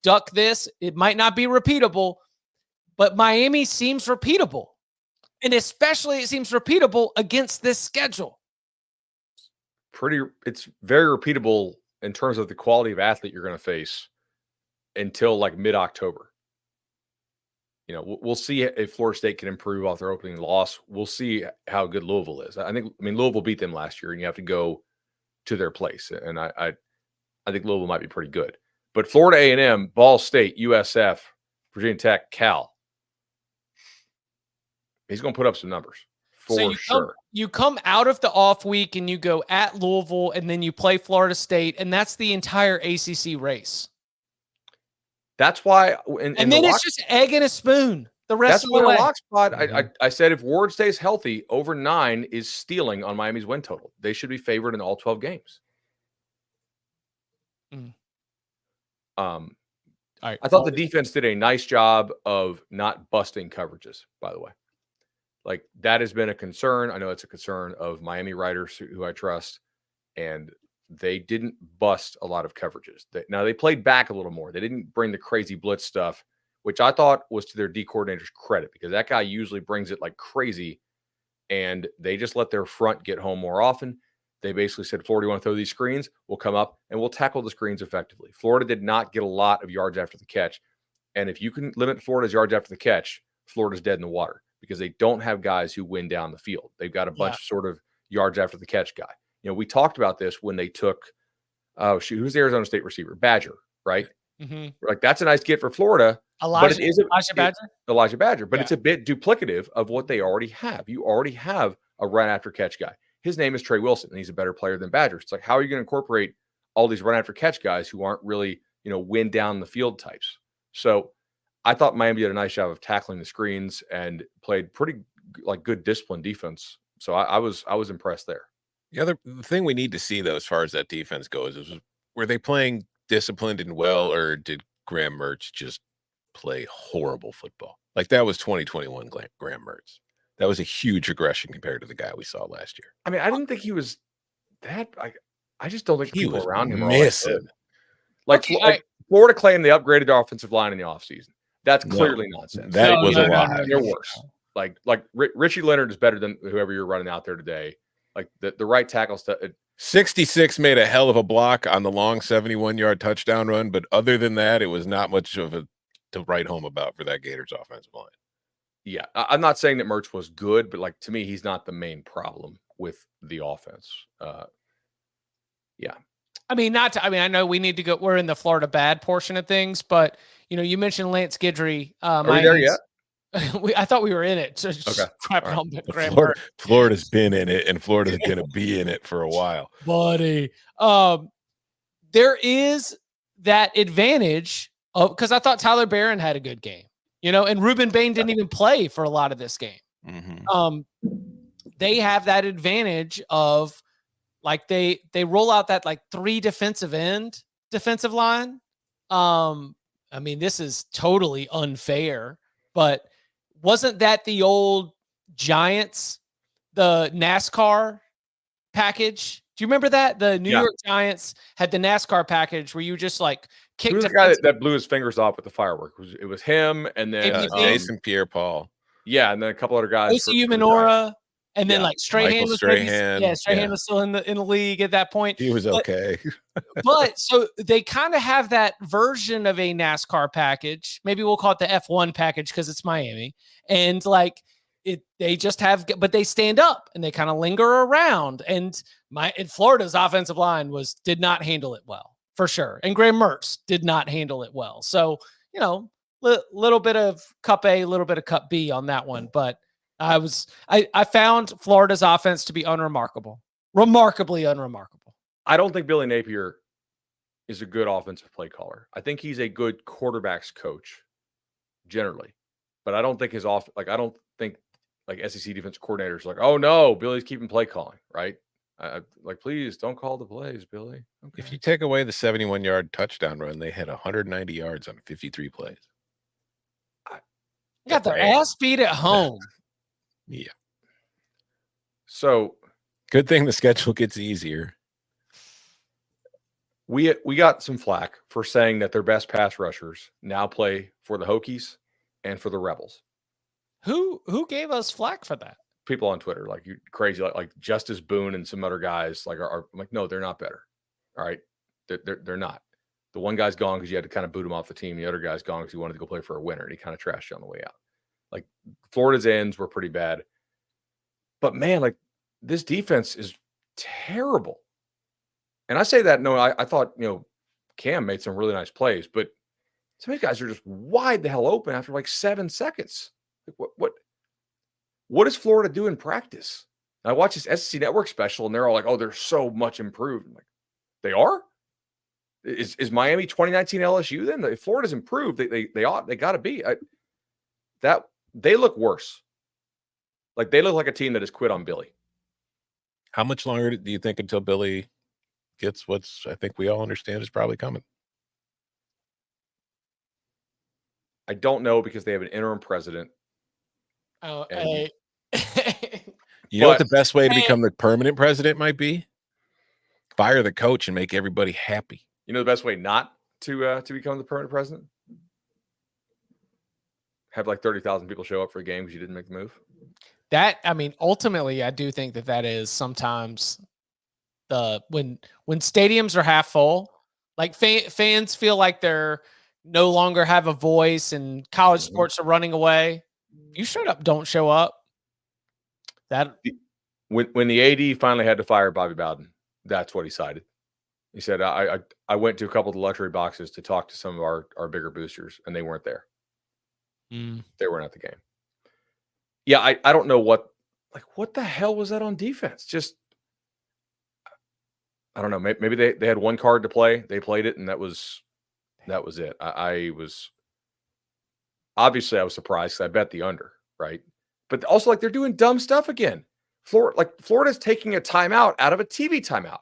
duck this. It might not be repeatable, but Miami seems repeatable. And especially it seems repeatable against this schedule. It's very repeatable in terms of the quality of athlete you're going to face until like mid-October. We'll see if Florida State can improve off their opening loss. We'll see how good Louisville is. Louisville beat them last year, and you have to go to their place. And I think Louisville might be pretty good. But Florida A&M, Ball State, USF, Virginia Tech, Cal. He's going to put up some numbers for sure. You come out of the off week and you go at Louisville, and then you play Florida State, and that's the entire ACC race. That's why. And then it's just egg and a spoon the rest of the way. That's why lock spot. I said if Ward stays healthy, over 9 is stealing on Miami's win total. They should be favored in all 12 games. I thought the defense did a nice job of not busting coverages, by the way. Like, that has been a concern. I know it's a concern of Miami writers who I trust, and they didn't bust a lot of coverages. Now, they played back a little more. They didn't bring the crazy blitz stuff, which I thought was to their D coordinator's credit, because that guy usually brings it like crazy, and they just let their front get home more often. They basically said, Florida, you want to throw these screens? We'll come up and we'll tackle the screens effectively. Florida did not get a lot of yards after the catch. And if you can limit Florida's yards after the catch, Florida's dead in the water. because they don't have guys who win down the field. They've got a bunch of sort of yards after the catch guy. We talked about this when they took, who's the Arizona State receiver? Badger, right? Mm-hmm. We're like, that's a nice get for Florida. Elijah Badger? But it's a bit duplicative of what they already have. You already have a run after catch guy. His name is Trey Wilson, and he's a better player than Badger. It's like, how are you going to incorporate all these run after catch guys who aren't really, win down the field types? So I thought Miami did a nice job of tackling the screens and played pretty good disciplined defense. So I was impressed there. The thing we need to see, though, as far as that defense goes, is were they playing disciplined and well, or did Graham Mertz just play horrible football? Like, that was 2021 Graham Mertz. That was a huge regression compared to the guy we saw last year. I mean, I didn't think he was that. I just don't think He people was around him missing. Like Florida claimed they upgraded their offensive line in the offseason. That's clearly nonsense. That was a lie. They're worse. Like Richie Leonard is better than whoever you're running out there today. Like the right tackle stuff. 66 made a hell of a block on the long 71-yard touchdown run, but other than that, it was not much of a to write home about for that Gators offensive line. Yeah, I'm not saying that Mertz was good, but to me, he's not the main problem with the offense. Yeah. I know we need to go. We're in the Florida bad portion of things, but you mentioned Lance Guidry. Are we there yet? I thought we were in it. So Florida's been in it, and Florida's going to be in it for a while, buddy. There is that advantage because I thought Tyler Barron had a good game, and Ruben Bain didn't even play for a lot of this game. Mm-hmm. They have that advantage of they roll out that 3 defensive line. This is totally unfair, but wasn't that the old Giants, the NASCAR package? Do you remember that? The New York Giants had the NASCAR package where you just kicked. Who was the guy that blew his fingers off with the firework? It was him, and then Jason Pierre-Paul. Yeah, and then a couple other guys. ACU Minora. And then Strahan was Strahan was still in the league at that point. He was okay. But so they kind of have that version of a NASCAR package. Maybe we'll call it the F1 package because it's Miami. And they just have, but they stand up and they kind of linger around. And Florida's offensive line did not handle it well, for sure. And Graham Mertz did not handle it well. So, little bit of cup A, little bit of cup B on that one. But I found Florida's offense to be remarkably unremarkable. I don't think Billy Napier is a good offensive play caller. I think he's a good quarterbacks coach generally, but I don't think I don't think SEC defense coordinators oh no, Billy's keeping play calling, right? Please don't call the plays, Billy. Okay. If you take away the 71-yard touchdown run, they had 190 yards on 53 plays. Got their ass beat at home. Yeah. So good thing the schedule gets easier. We got some flack for saying that their best pass rushers now play for the Hokies and for the Rebels. Who gave us flack for that? People on Twitter, you crazy, like Justice Boone and some other guys are no, they're not better. All right. They're not. The one guy's gone because you had to kind of boot him off the team. The other guy's gone because he wanted to go play for a winner, and he kind of trashed you on the way out. Florida's ends were pretty bad. But man, this defense is terrible. And I say that, I thought, Cam made some really nice plays, but some of these guys are just wide the hell open after 7 seconds. What does Florida do in practice? And I watched this SEC Network special, and they're all oh, they're so much improved. I'm they are? Is Miami 2019 LSU then? If Florida's improved, they got to be. That they look worse. They look like a team that has quit on Billy. How much longer do you think until Billy gets I think we all understand is probably coming? I don't know because they have an interim president. Oh, you know what the best way to become the permanent president might be? Fire the coach and make everybody happy. You know the best way not to become the permanent president? Have 30,000 people show up for a game because you didn't make the move? Ultimately, I do think that is sometimes when stadiums are half full, fans feel like they're no longer have a voice and college sports are running away. You showed up, don't show up. That when the AD finally had to fire Bobby Bowden, that's what he cited. He said, I went to a couple of the luxury boxes to talk to some of our bigger boosters, and they weren't there. They weren't at the game. Yeah, I don't know what the hell was that on defense? Just, I don't know. Maybe they had one card to play. They played it, and that was it. I was surprised because I bet the under, right? But also, they're doing dumb stuff again. Florida's taking a timeout out of a TV timeout.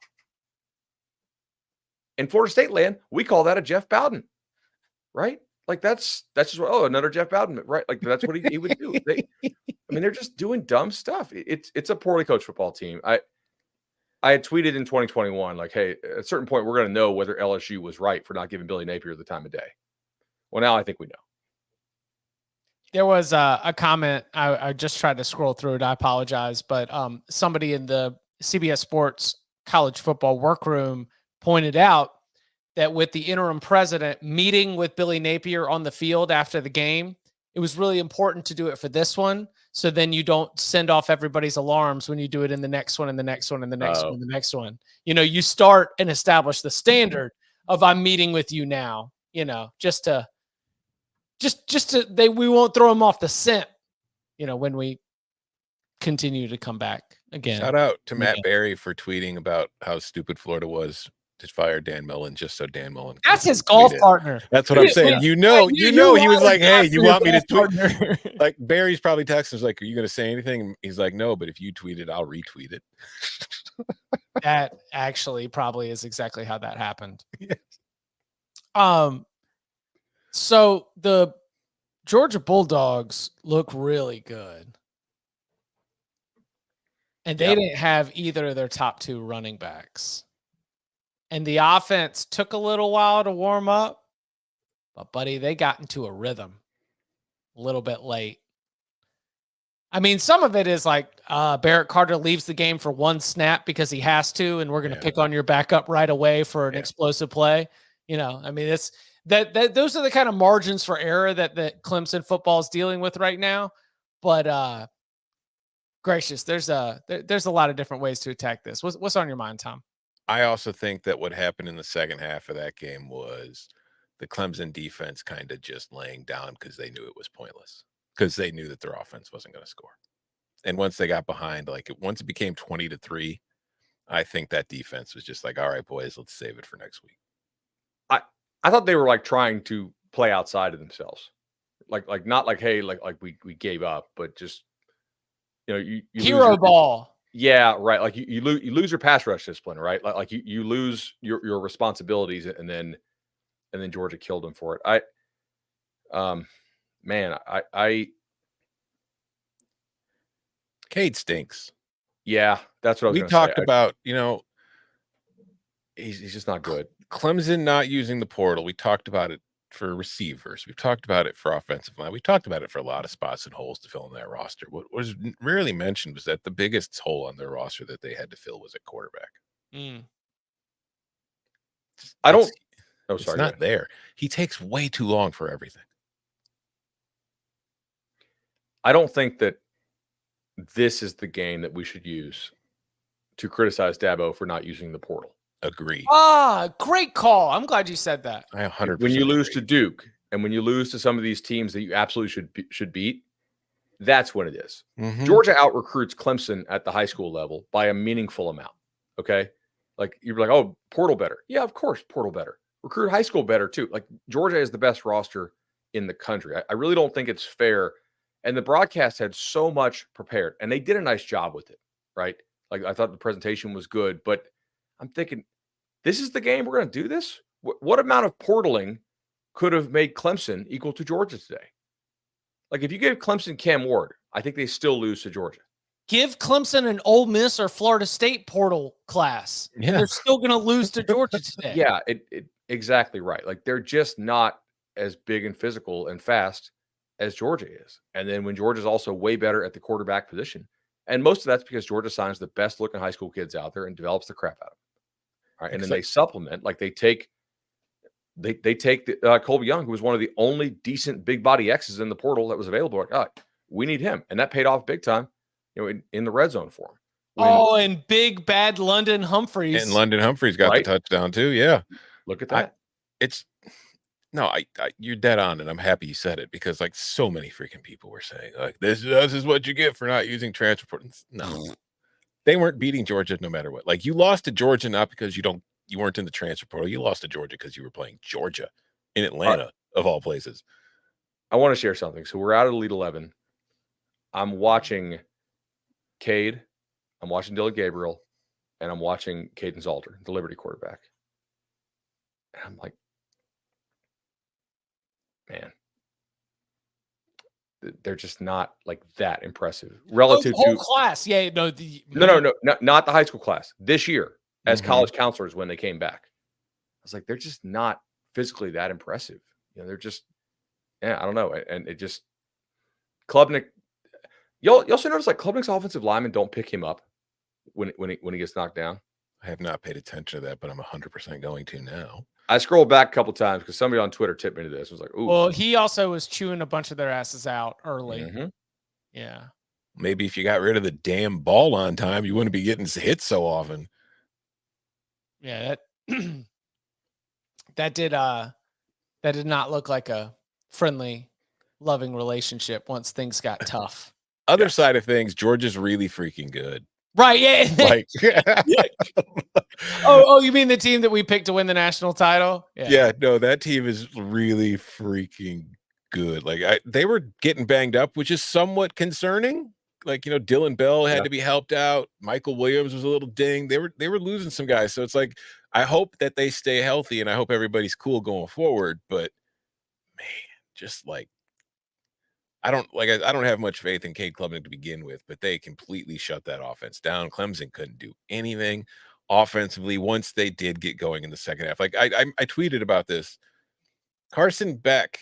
In Florida State land, we call that a Jeff Bowden, right? That's just another Jeff Bowden, right? That's what he would do. They're just doing dumb stuff. It's a poorly coached football team. I had tweeted in 2021, hey, at a certain point, we're going to know whether LSU was right for not giving Billy Napier the time of day. Well, now I think we know. There was a comment. I just tried to scroll through it. I apologize, but somebody in the CBS Sports college football workroom pointed out that with the interim president meeting with Billy Napier on the field after the game, it was really important to do it for this one. So then you don't send off everybody's alarms when you do it in the next one and the next one and the next one and the next one. You start and establish the standard of I'm meeting with you now, just we won't throw them off the scent, when we continue to come back again. Shout out to Matt Barry for tweeting about how stupid Florida was to fire Dan Mullen just so Dan Mullen. That's his golf partner. That's what I'm saying. He was like, hey, you want me to tweet? Barry's probably texting us are you going to say anything? He's like, no, but if you tweet it, I'll retweet it. That actually probably is exactly how that happened. Yes. So the Georgia Bulldogs look really good. And they didn't have either of their top two running backs. And the offense took a little while to warm up. But, buddy, they got into a rhythm a little bit late. Some of it is Barrett Carter leaves the game for one snap because he has to, and we're going to pick on your backup right away for an explosive play. It's those are the kind of margins for error that Clemson football is dealing with right now. But gracious, there's a lot of different ways to attack this. What's on your mind, Tom? I also think that what happened in the second half of that game was the Clemson defense kind of just laying down because they knew it was pointless, because they knew that their offense wasn't going to score. And once they got behind, once it became 20-3, I think that defense was just all right, boys, let's save it for next week. I thought they were trying to play outside of themselves, not hey, we gave up, but just you hero ball. Yeah, right. You lose your pass rush discipline, right? You lose your responsibilities, and then Georgia killed them for it. Cade stinks. Yeah, that's what I was we talked about. He's just not good. Clemson not using the portal. We talked about it for receivers. We've talked about it for offensive line. We talked about it for a lot of spots and holes to fill in that roster. What was rarely mentioned was that the biggest hole on their roster that they had to fill was at quarterback. It's not there. He takes way too long for everything. I don't think that this is the game that we should use to criticize Dabo for not using the portal. Agree. Great call. I'm glad you said that. I 100%. When you lose to Duke and when you lose to some of these teams that you absolutely should beat, that's when it is. Mm-hmm. Georgia out recruits Clemson at the high school level by a meaningful amount. Okay. You're oh, portal better. Yeah, of course, portal better. Recruit high school better too. Georgia is the best roster in the country. I really don't think it's fair. And the broadcast had so much prepared, and they did a nice job with it, right? I thought the presentation was good, but I'm thinking, this is the game we're going to do this? What amount of portaling could have made Clemson equal to Georgia today? If you gave Clemson Cam Ward, I think they still lose to Georgia. Give Clemson an Ole Miss or Florida State portal class. Yeah. They're still going to lose to Georgia today. Yeah, exactly right. They're just not as big and physical and fast as Georgia is. And then when Georgia's also way better at the quarterback position, and most of that's because Georgia signs the best looking high school kids out there and develops the crap out of them. All right. And then they supplement, they take Colby Young, who was one of the only decent big body X's in the portal that was available. we need him. And that paid off big time, in the red zone for him. And big bad London Humphreys. And London Humphreys got the touchdown too. Yeah. Look at that. You're dead on, and I'm happy you said it, because like so many freaking people were saying like this is what you get for not using transfer portal. No, they weren't beating Georgia no matter what. Like, you lost to Georgia not because you weren't in the transfer portal. You lost to Georgia because you were playing Georgia in Atlanta, of all places. I want to share something. So we're out of Elite 11. I'm watching Cade, I'm watching Dylan Gabriel, and I'm watching Caden Zalter, the Liberty quarterback. And I'm like, man, they're just not like that impressive relative whole to class. Yeah, no, not the high school class. This year, as college counselors, when they came back, I was like, they're just not physically that impressive. They're just, I don't know. And it just, Klubnik, you also notice like Klubnik's offensive linemen don't pick him up when he gets knocked down. I have not paid attention to that, but I'm 100% going to now. I scrolled back a couple times because somebody on Twitter tipped me to this. I was like, ooh. Well, he also was chewing a bunch of their asses out early. Yeah. Maybe if you got rid of the damn ball on time, you wouldn't be getting hit so often. Yeah, that did not look like a friendly, loving relationship once things got tough. Other side of things, Georgia's really freaking good. Right, yeah. Like, oh, you mean the team that we picked to win the national title? Yeah, no, that team is really freaking good. Like, they were getting banged up, which is somewhat concerning. Like, Dylan Bell had to be helped out. Michael Williams was a little dinged. They were losing some guys. So it's like, I hope that they stay healthy, and I hope everybody's cool going forward. But man, just like, I don't have much faith in Cade Klubnik to begin with, but they completely shut that offense down. Clemson couldn't do anything offensively once they did get going in the second half. Like, I tweeted about this. Carson Beck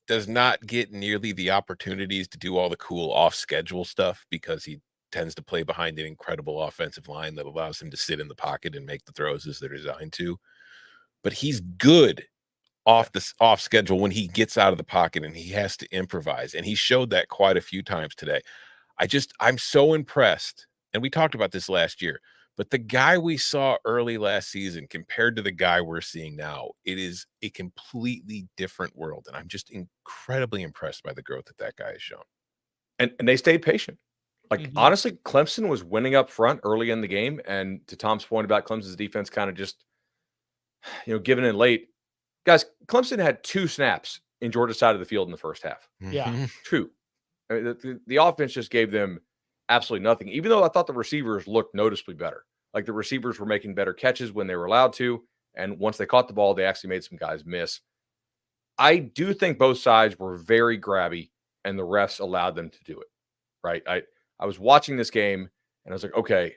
does not get nearly the opportunities to do all the cool off-schedule stuff because he tends to play behind an incredible offensive line that allows him to sit in the pocket and make the throws as they're designed to. But he's good off schedule when he gets out of the pocket and he has to improvise. And he showed that quite a few times today. I'm so impressed. And we talked about this last year, but the guy we saw early last season compared to the guy we're seeing now, it is a completely different world. And I'm just incredibly impressed by the growth that guy has shown. And they stayed patient. Like, honestly, Clemson was winning up front early in the game. And to Tom's point about Clemson's defense kind of just, giving in late. Guys, Clemson had 2 snaps in Georgia's side of the field in the first half. Yeah. 2. I mean, the offense just gave them absolutely nothing, even though I thought the receivers looked noticeably better. Like, the receivers were making better catches when they were allowed to. And once they caught the ball, they actually made some guys miss. I do think both sides were very grabby, and the refs allowed them to do it. Right? I was watching this game, and I was like, okay,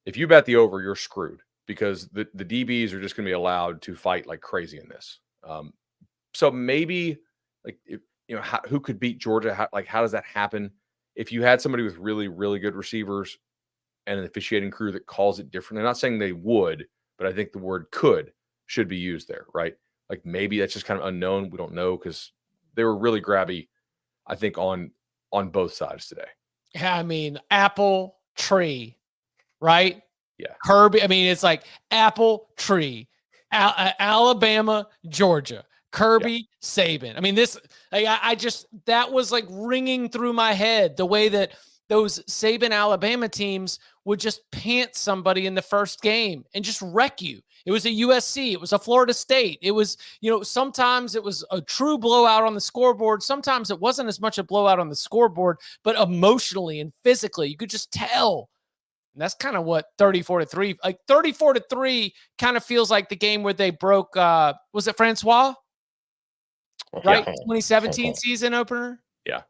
if you bet the over, you're screwed, because the DBs are just going to be allowed to fight like crazy in this. So maybe, like, who could beat Georgia? How does that happen? If you had somebody with really, really good receivers and an officiating crew that calls it different, I'm not saying they would, but I think the word should be used there, right? Like, maybe that's just kind of unknown. We don't know, because they were really grabby, I think, on both sides today. Yeah, I mean, apple tree, right? Yeah. Kirby. I mean, it's like apple tree, Alabama, Georgia, Kirby, Saban. I mean, that was like ringing through my head, the way that those Saban Alabama teams would just pant somebody in the first game and just wreck you. It was a USC. It was a Florida State. It was, sometimes it was a true blowout on the scoreboard. Sometimes it wasn't as much a blowout on the scoreboard, but emotionally and physically, you could just tell. And that's kind of what 34-3, like 34-3 kind of feels like the game where they broke, was it Francois? Right? 2017 season opener? Yeah.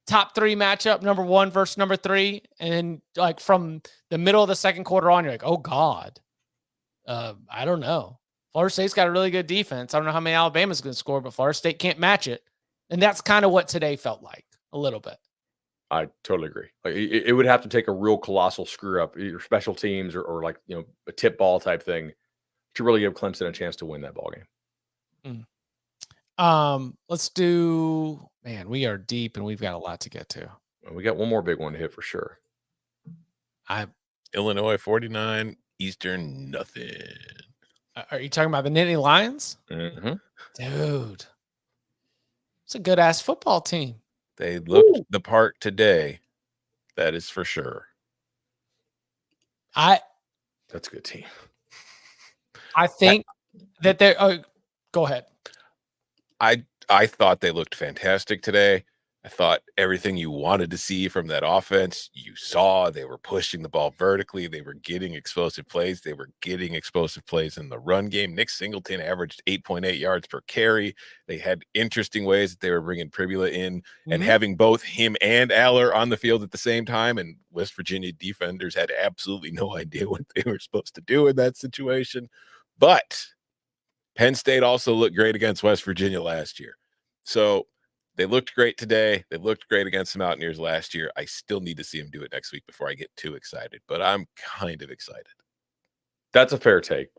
Top 3 matchup, number 1 versus number 3. And like from the middle of the second quarter on, you're like, oh God. I don't know. Florida State's got a really good defense. I don't know how many Alabama's going to score, but Florida State can't match it. And that's kind of what today felt like a little bit. I totally agree. Like, it would have to take a real colossal screw up, either special teams or like, a tip ball type thing, to really give Clemson a chance to win that ball game. Let's do. Man, we are deep, and we've got a lot to get to. We got one more big one to hit for sure. Illinois 49, Eastern nothing. Are you talking about the Nittany Lions? Mm-hmm. Dude, it's a good ass football team. They looked the part today. That is for sure. That's a good team. I think that they're. Oh, go ahead. I thought they looked fantastic today. I thought everything you wanted to see from that offense, you saw. They were pushing the ball vertically. They were getting explosive plays. They were getting explosive plays in the run game. Nick Singleton averaged 8.8 yards per carry. They had interesting ways that they were bringing Pribula in and having both him and Aller on the field at the same time. And West Virginia defenders had absolutely no idea what they were supposed to do in that situation. But Penn State also looked great against West Virginia last year. So they looked great today. They looked great against the Mountaineers last year. I still need to see them do it next week before I get too excited, but I'm kind of excited. That's a fair take.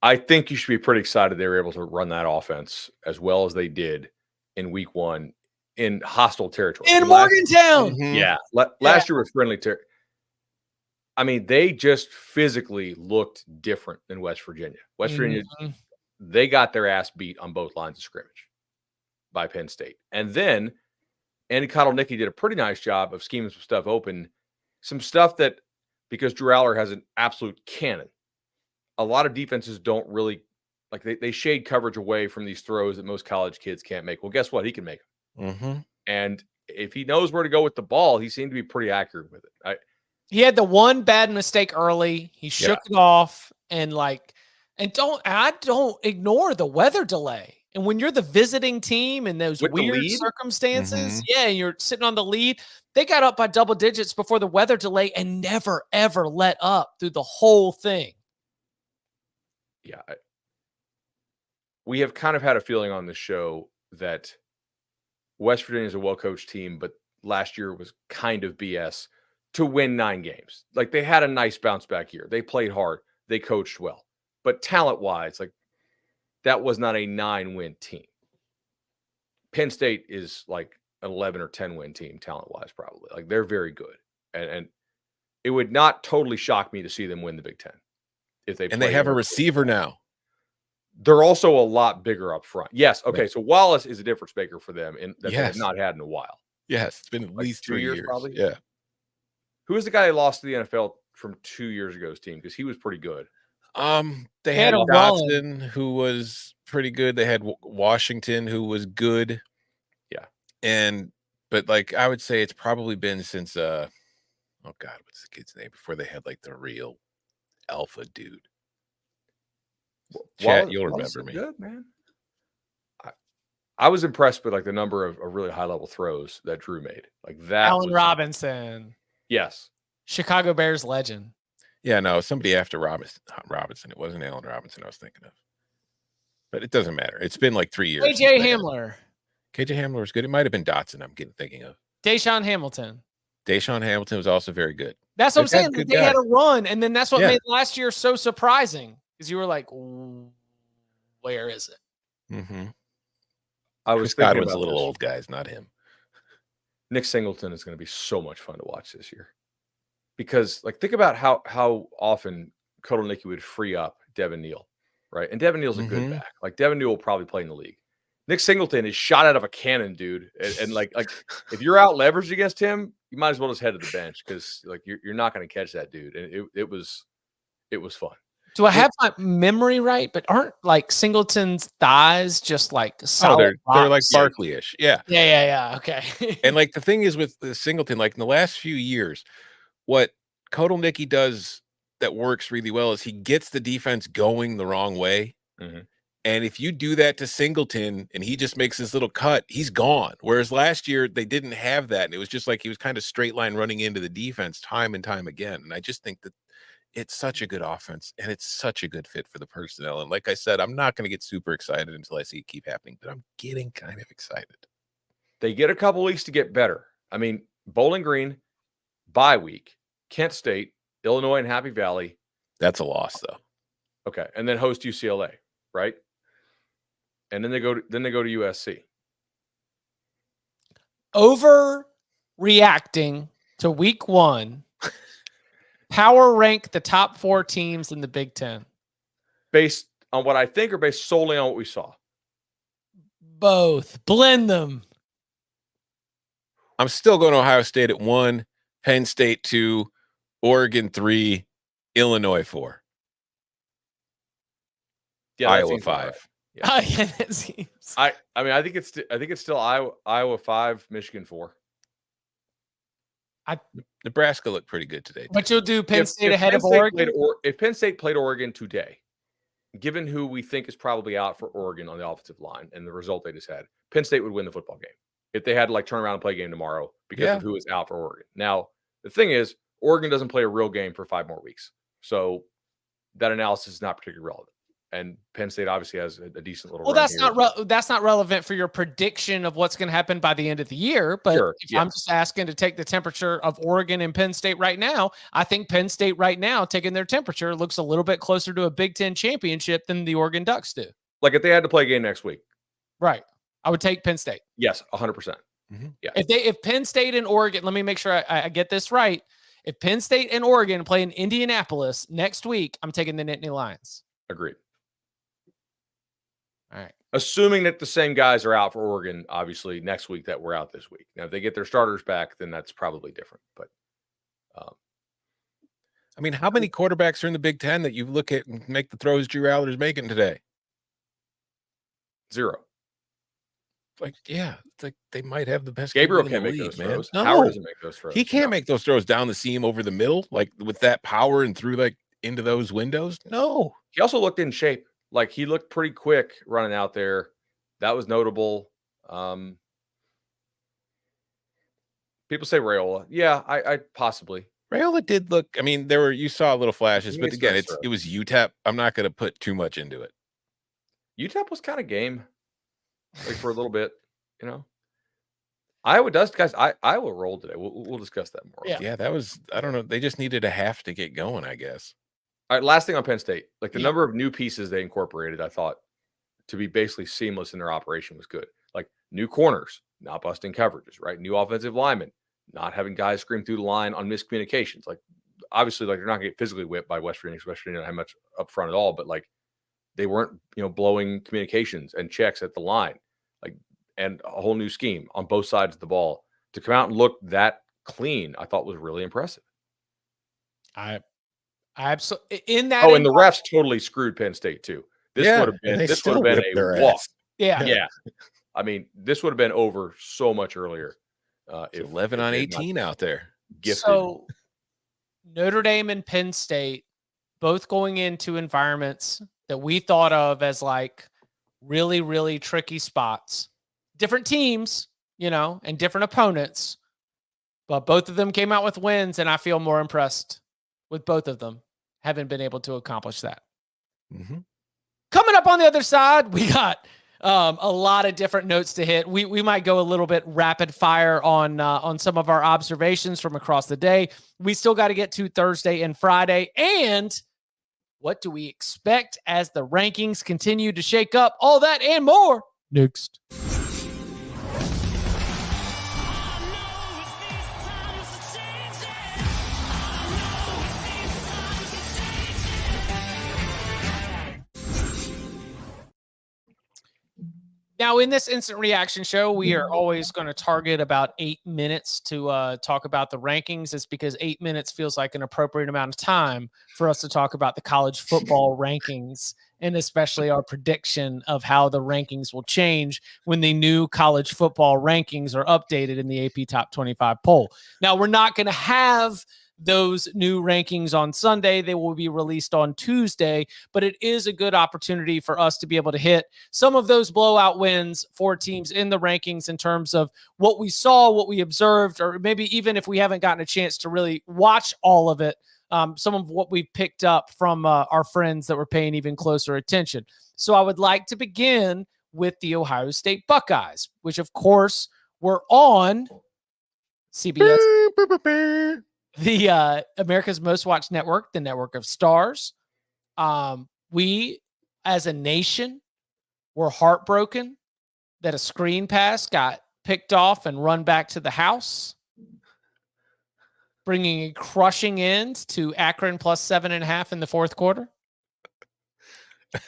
I think you should be pretty excited they were able to run that offense as well as they did in week 1 in hostile territory. In Morgantown. Yeah. Last year was friendly territory. I mean, they just physically looked different than West Virginia. West Virginia, they got their ass beat on both lines of scrimmage by Penn State. And then Andy Kotelnicki did a pretty nice job of scheming some stuff open. Some stuff that, because Drew Aller has an absolute cannon, a lot of defenses don't really, like they shade coverage away from these throws that most college kids can't make. Well, guess what? He can make them. And if he knows where to go with the ball, he seemed to be pretty accurate with it. He had the one bad mistake early. He shook it off and don't ignore the weather delay. And when you're the visiting team in those weird circumstances, and you're sitting on the lead, they got up by double digits before the weather delay and never, ever let up through the whole thing. Yeah. We have kind of had a feeling on this show that West Virginia is a well-coached team, but last year was kind of BS to win 9 games. Like they had a nice bounce back year. They played hard. They coached well. But talent-wise, like that was not a 9-win team. Penn State is like an 11 or 10-win team talent-wise, probably. Like they're very good. And it would not totally shock me to see them win the Big Ten. If they have a receiver now. They're also a lot bigger up front. Yes. Okay. So Wallace is a difference maker for them that they have not had in a while. Yes. It's been at least 2 years probably. Yeah. Who was the guy they lost to the NFL from 2 years ago's team? Because he was pretty good. They had Dotson, who was pretty good. They had Washington, who was good. Yeah. But like I would say it's probably been since oh God, what's the kid's name? Before they had like the real alpha dude. Chat, you'll remember me. Good, man. I was impressed with like the number of really high level throws that Drew made. Like that. Allen Robinson. Yes. Chicago Bears legend. Yeah, no, somebody after Robinson. It wasn't Allen Robinson I was thinking of. But it doesn't matter. It's been like 3 years. KJ Hamler. KJ Hamler was good. It might have been Dotson I'm thinking of. Deshaun Hamilton. Deshaun Hamilton was also very good. That's what I'm saying. They had a run, and then that's what made last year so surprising. Because you were like, where is it? I was thinking Godwin's a little old, guys, not him. Nick Singleton is going to be so much fun to watch this year. Because, like, think about how often Kotelnicki would free up Devin Neal, right? And Devin Neal's a good back. Like, Devin Neal will probably play in the league. Nick Singleton is shot out of a cannon, dude. And like if you're out leveraged against him, you might as well just head to the bench because like you're not going to catch that dude. And it was fun. Do I have my memory right? But aren't like Singleton's thighs just like solid? They're like Barkley-ish. Yeah. Yeah. Okay. And like the thing is with the Singleton, like in the last few years, what Kotelnicki does that works really well is he gets the defense going the wrong way. And if you do that to Singleton and he just makes this little cut, he's gone. Whereas last year they didn't have that. And it was just like he was kind of straight line running into the defense time and time again. And I just think that it's such a good offense and it's such a good fit for the personnel. And like I said, I'm not going to get super excited until I see it keep happening, but I'm getting kind of excited. They get a couple weeks to get better. I mean, Bowling Green, bye week, Kent State, Illinois, and Happy Valley. That's a loss, though. Okay. And then host UCLA, right? and then they go to USC. Overreacting to week 1. Power rank the top 4 teams in the Big Ten. Based on what I think or based solely on what we saw? Both. Blend them. I'm still going to Ohio State at 1, Penn State 2, Oregon 3, Illinois 4. Yeah, Iowa 5. Yeah. Yeah, that seems. I mean, I think it's still Iowa 5, Michigan 4. Nebraska looked pretty good today. But you'll do Penn State if ahead Penn of State Oregon? if Penn State played Oregon today, given who we think is probably out for Oregon on the offensive line and the result they just had, Penn State would win the football game if they had to turn around and play a game tomorrow because of who is out for Oregon. Now, the thing is, Oregon doesn't play a real game for 5 more weeks. So that analysis is not particularly relevant. And Penn State obviously has a decent little run that's not relevant for your prediction of what's going to happen by the end of the year. But I'm just asking to take the temperature of Oregon and Penn State right now. I think Penn State right now, taking their temperature, looks a little bit closer to a Big Ten championship than the Oregon Ducks do. Like if they had to play a game next week. Right. I would take Penn State. Yes, 100%. Mm-hmm. Yeah. If Penn State and Oregon, let me make sure I get this right. If Penn State and Oregon play in Indianapolis next week, I'm taking the Nittany Lions. Agreed. All right. Assuming that the same guys are out for Oregon, obviously, next week that we're out this week. Now, if they get their starters back, then that's probably different. But, I mean, how many quarterbacks are in the Big Ten that you look at and make the throws Drew Allar's making today? 0. They might have the best. Gabriel QB in can't the make league, those man. throws. No, Howard doesn't make those throws. he can't make those throws down the seam over the middle, with that power and through into those windows. No. He also looked in shape. He looked pretty quick running out there. That was notable. People say Raiola. Yeah, I possibly. Raiola did look. I mean, you saw little flashes, but again, it was UTEP. I'm not going to put too much into it. UTEP was kind of game, for a little bit, Iowa does, guys. Iowa rolled today. We'll discuss that more. Yeah, that was. I don't know. They just needed a half to get going, I guess. All right, last thing on Penn State. The number of new pieces they incorporated, I thought, to be basically seamless in their operation was good. New corners, not busting coverages, right? New offensive linemen, not having guys scream through the line on miscommunications. Obviously, they're not going to get physically whipped by West Virginia. West Virginia didn't have much up front at all, but they weren't, blowing communications and checks at the line, and a whole new scheme on both sides of the ball. To come out and look that clean, I thought was really impressive. I absolutely in that. Oh, and the refs totally screwed Penn State too. This would have been a walk. Yeah. I mean, this would have been over so much earlier. If 11 on 18 out there. Gifted. So Notre Dame and Penn State both going into environments that we thought of as really, really tricky spots. Different teams, and different opponents. But both of them came out with wins, and I feel more impressed with both of them having been able to accomplish that. Mm-hmm. Coming up on the other side, we got a lot of different notes to hit. We might go a little bit rapid fire on some of our observations from across the day. We still got to get to Thursday and Friday. And what do we expect as the rankings continue to shake up? All that and more next. Now, in this instant reaction show, we are always going to target about 8 minutes to talk about the rankings. It's because 8 minutes feels like an appropriate amount of time for us to talk about the college football rankings, and especially our prediction of how the rankings will change when the new college football rankings are updated in the AP Top 25 poll. Now, we're not going to have those new rankings on Sunday. They will be released on Tuesday, but it is a good opportunity for us to be able to hit some of those blowout wins for teams in the rankings in terms of what we saw, what we observed, or maybe even if we haven't gotten a chance to really watch all of it, some of what we picked up from our friends that were paying even closer attention. So I would like to begin with the Ohio State Buckeyes, which of course were on CBS. The America's Most Watched Network, the network of stars. We, as a nation, were heartbroken that a screen pass got picked off and run back to the house, bringing a crushing end to Akron plus 7.5 in the fourth quarter.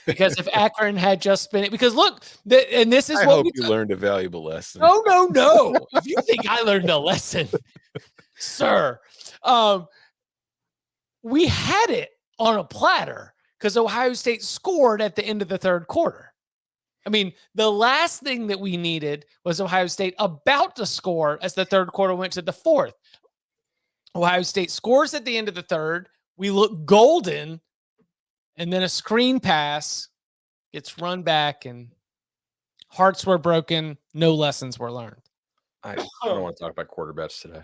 Because if Akron had just been, because look, and this is I what hope you learned a valuable lesson. No. If you think I learned a lesson, sir, we had it on a platter because Ohio State scored at the end of the third quarter. I mean, the last thing that we needed was Ohio State about to score as the third quarter went to the fourth. Ohio State scores at the end of the third. We look golden. And then a screen pass gets run back and hearts were broken. No lessons were learned. I don't want to talk about quarterbacks today.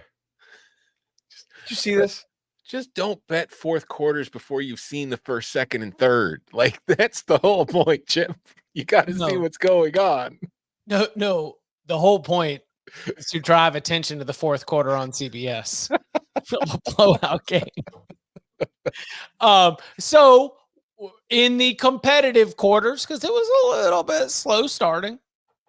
Did you see this? Just don't bet fourth quarters before you've seen the first, second, and third. Like, that's the whole point, Chip. You got to see what's going on. No. The whole point is to drive attention to the fourth quarter on CBS. A blowout game. So in the competitive quarters, because it was a little bit slow starting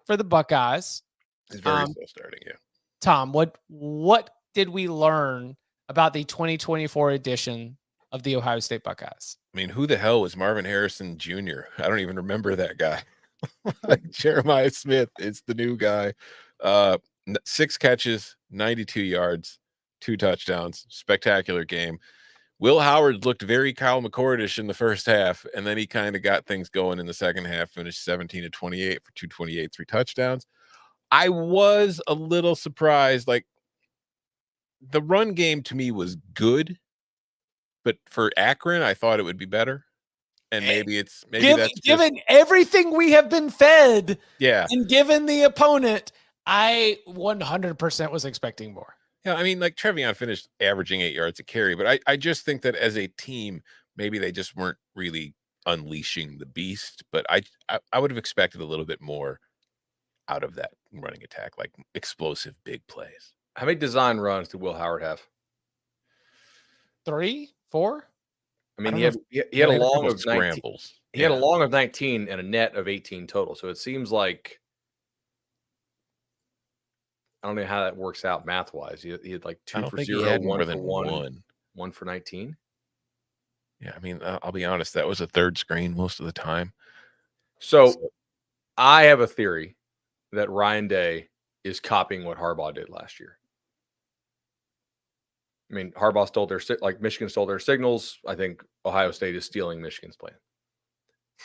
for the Buckeyes. It's very slow starting, yeah. Tom, what did we learn about the 2024 edition of the Ohio State Buckeyes? I mean, who the hell was Marvin Harrison Jr.? I don't even remember that guy. Like, Jeremiah Smith is the new guy. 6 catches, 92 yards, 2 touchdowns. Spectacular game. Will Howard looked very Kyle McCordish in the first half, and then he kind of got things going in the second half, finished 17 of 28 for 228, 3 touchdowns. I was a little surprised. Like, the run game to me was good, but for Akron, I thought it would be better. And that's given everything we have been fed, yeah, and given the opponent, I 100% was expecting more. Yeah, I mean, like, Trevion finished averaging 8 yards a carry, but I just think that as a team, maybe they just weren't really unleashing the beast. But I would have expected a little bit more out of that running attack, like explosive big plays. How many design runs did Will Howard have? 3, 4? I mean, he had a long of scrambles. 19. He had a long of 19 and a net of 18 total. So it seems like, I don't know how that works out math wise. He had like 2 for 0, 1 for 1, 1 for 19. Yeah, I mean, I'll be honest, that was a third screen most of the time. So I have a theory that Ryan Day is copying what Harbaugh did last year. I mean, Harbaugh stole Michigan stole their signals. I think Ohio State is stealing Michigan's plan.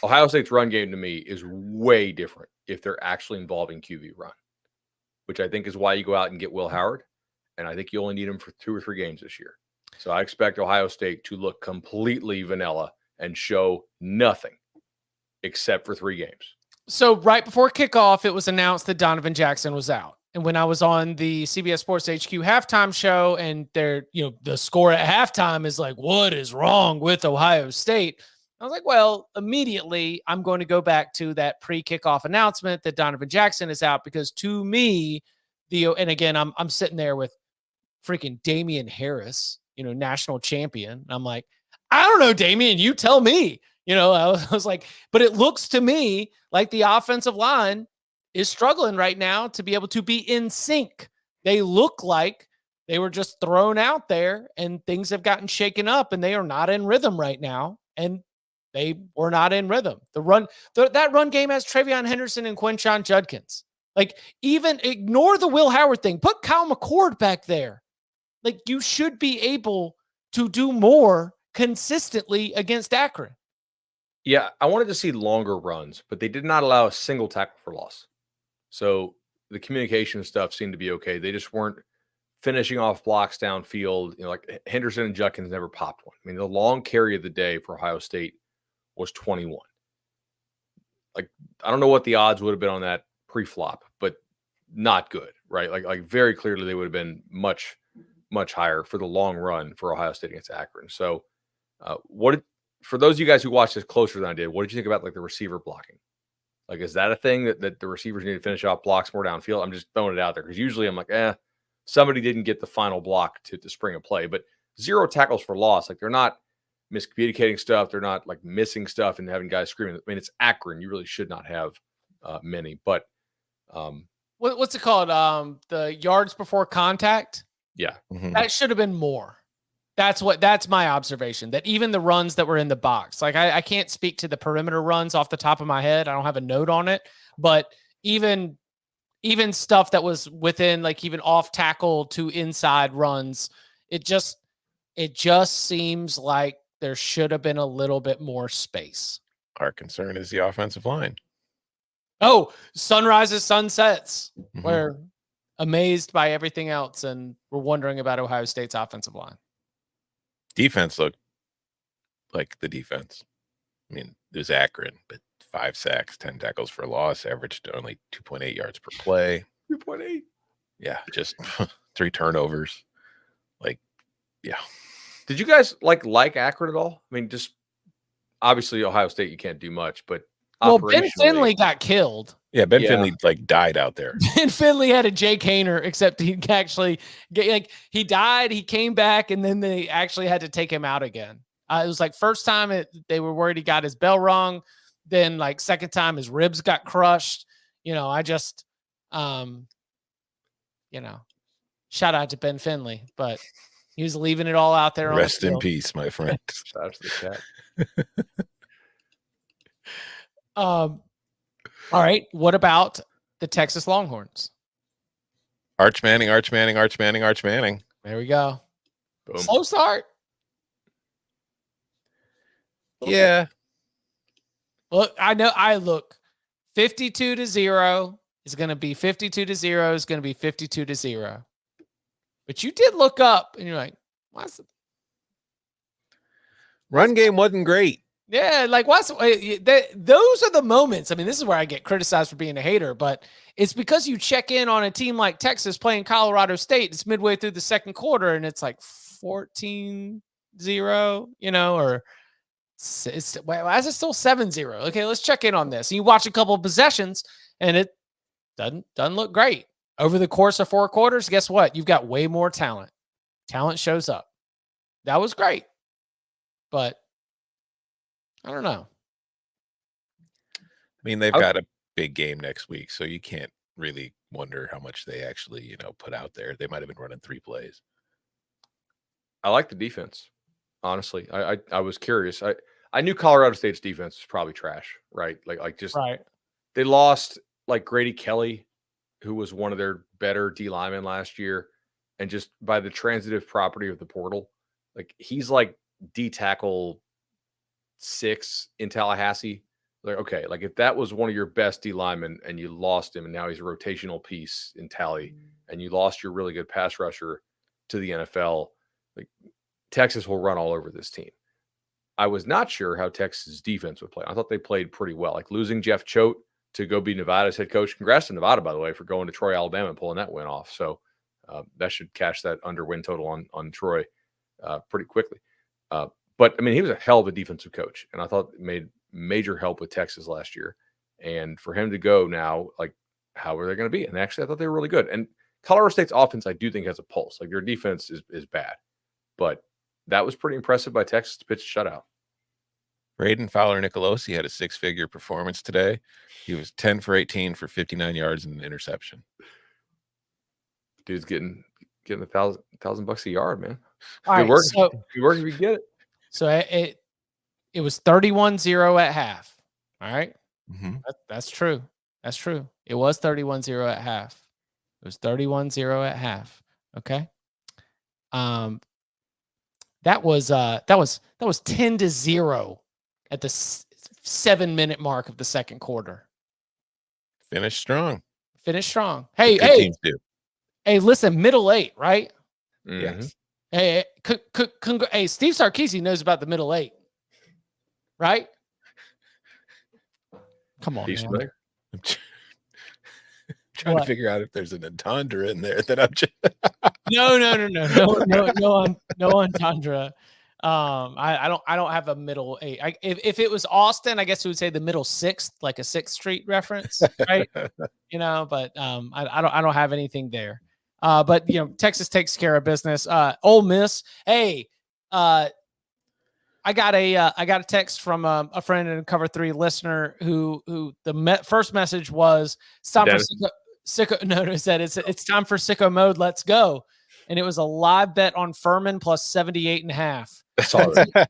Ohio State's run game to me is way different if they're actually involving QB run, which I think is why you go out and get Will Howard. And I think you only need him for 2 or 3 games this year. So I expect Ohio State to look completely vanilla and show nothing except for 3 games. So right before kickoff, it was announced that Donovan Jackson was out. And when I was on the CBS Sports HQ halftime show, and the score at halftime is like, what is wrong with Ohio State? I was like, well, immediately I'm going to go back to that pre-kickoff announcement that Donovan Jackson is out, because to me, and again, I'm sitting there with freaking Damian Harris, national champion. And I'm like, I don't know, Damian, you tell me. I was like, but it looks to me like the offensive line is struggling right now to be able to be in sync. They look like they were just thrown out there and things have gotten shaken up, and they are not in rhythm right now. And they were not in rhythm. That run game has Travion Henderson and Quinshon Judkins. Like, even ignore the Will Howard thing. Put Kyle McCord back there. Like, you should be able to do more consistently against Akron. Yeah, I wanted to see longer runs, but they did not allow a single tackle for loss. So the communication stuff seemed to be okay. They just weren't finishing off blocks downfield. Like Henderson and Judkins never popped one. I mean, the long carry of the day for Ohio State was 21. Like, I don't know what the odds would have been on that pre-flop, but not good, right? Like very clearly they would have been much, much higher for the long run for Ohio State against Akron. So for those of you guys who watched this closer than I did, what did you think about like the receiver blocking? Like, is that a thing that the receivers need to finish off blocks more downfield? I'm just throwing it out there because usually I'm like, somebody didn't get the final block to spring a play, but 0 tackles for loss. Like, they're not miscommunicating stuff. They're not like missing stuff and having guys screaming. I mean, it's Akron. You really should not have many. But what's it called? The yards before contact. Yeah, that should have been more. That's my observation, that even the runs that were in the box, like I can't speak to the perimeter runs off the top of my head. I don't have a note on it, but even stuff that was within, like, even off tackle to inside runs, it just seems like there should have been a little bit more space. Our concern is the offensive line. Oh, sunrises, sunsets. We're amazed by everything else, and we're wondering about Ohio State's offensive line. Defense looked like the defense. I mean, there's Akron, but 5 sacks, 10 tackles for loss, averaged only 2.8 yards per play. 2.8. Yeah, just 3 turnovers. Like, yeah. Did you guys like Akron at all? I mean, just obviously Ohio State, you can't do much, but Ben Finley got killed. Yeah, Ben Finley died out there. Ben Finley had a Jake Hayner, except he actually he died, he came back, and then they actually had to take him out again. It was like first time they were worried he got his bell rung. Then like second time his ribs got crushed. I just, shout out to Ben Finley, but he was leaving it all out there. Rest in peace, my friend. Shout out to the cat. All right. What about the Texas Longhorns? Arch Manning. There we go. Boom. Slow start. Yeah. Look, I look 52-0 is going to be 52-0 is going to be 52-0. But you did look up and you're like, what's run game wasn't great. Yeah, like those are the moments. I mean, this is where I get criticized for being a hater, but it's because you check in on a team like Texas playing Colorado State. It's midway through the second quarter and it's like 14-0, or why is it still 7-0? Okay, let's check in on this. And you watch a couple of possessions and it doesn't look great. Over the course of 4 quarters, guess what? You've got way more talent. Talent shows up. That was great. But I don't know. I mean, they've got a big game next week, so you can't really wonder how much they actually, put out there. They might have been running 3 plays. I like the defense. Honestly, I was curious. I knew Colorado State's defense was probably trash, right? Right. They lost like Grady Kelly, who was one of their better D linemen last year, and just by the transitive property of the portal, like he's like D tackle 6 in Tallahassee. Like, okay, like if that was one of your best D linemen and you lost him and now he's a rotational piece in Tally and you lost your really good pass rusher to the NFL, like Texas will run all over this team. I was not sure how Texas defense would play. I thought they played pretty well. Like losing Jeff Choate to go be Nevada's head coach. Congrats to Nevada, by the way, for going to Troy, Alabama and pulling that win off. So that should cash that under win total on Troy pretty quickly. But I mean, he was a hell of a defensive coach, and I thought it made major help with Texas last year. And for him to go now, like, how are they going to be? And actually, I thought they were really good. And Colorado State's offense, I do think, has a pulse. Like their defense is bad, but that was pretty impressive by Texas to pitch a shutout. Braden Fowler-Nicolosi had a 6-figure performance today. He was 10 for 18 for 59 yards and an interception. Dude's getting $1,000 a yard, man. All good right, work. so Good work if you get it. So it was 31-0 at half. All right. That's true. That's true. It was 31-0 at half. It was 31-0 at half. Okay. That was 10-0 at the 7-minute mark of the second quarter. Finished strong. Hey, listen, middle 8, right? Mm-hmm. Yes. Hey, hey, Steve Sarkisian knows about the middle 8, right? Come on, man. I'm trying to figure out if there's an entendre in there that I'm just no entendre. I don't have a middle 8. If it was Austin, I guess we would say the middle 6th, like a 6th Street reference, right? But I don't have anything there. But Texas takes care of business. Ole Miss, hey, I I got a text from a friend and a Cover 3 listener who the first message was, it's time for sicko. No, it said it's time for sicko mode. Let's go. And it was a live bet on Furman plus 78.5.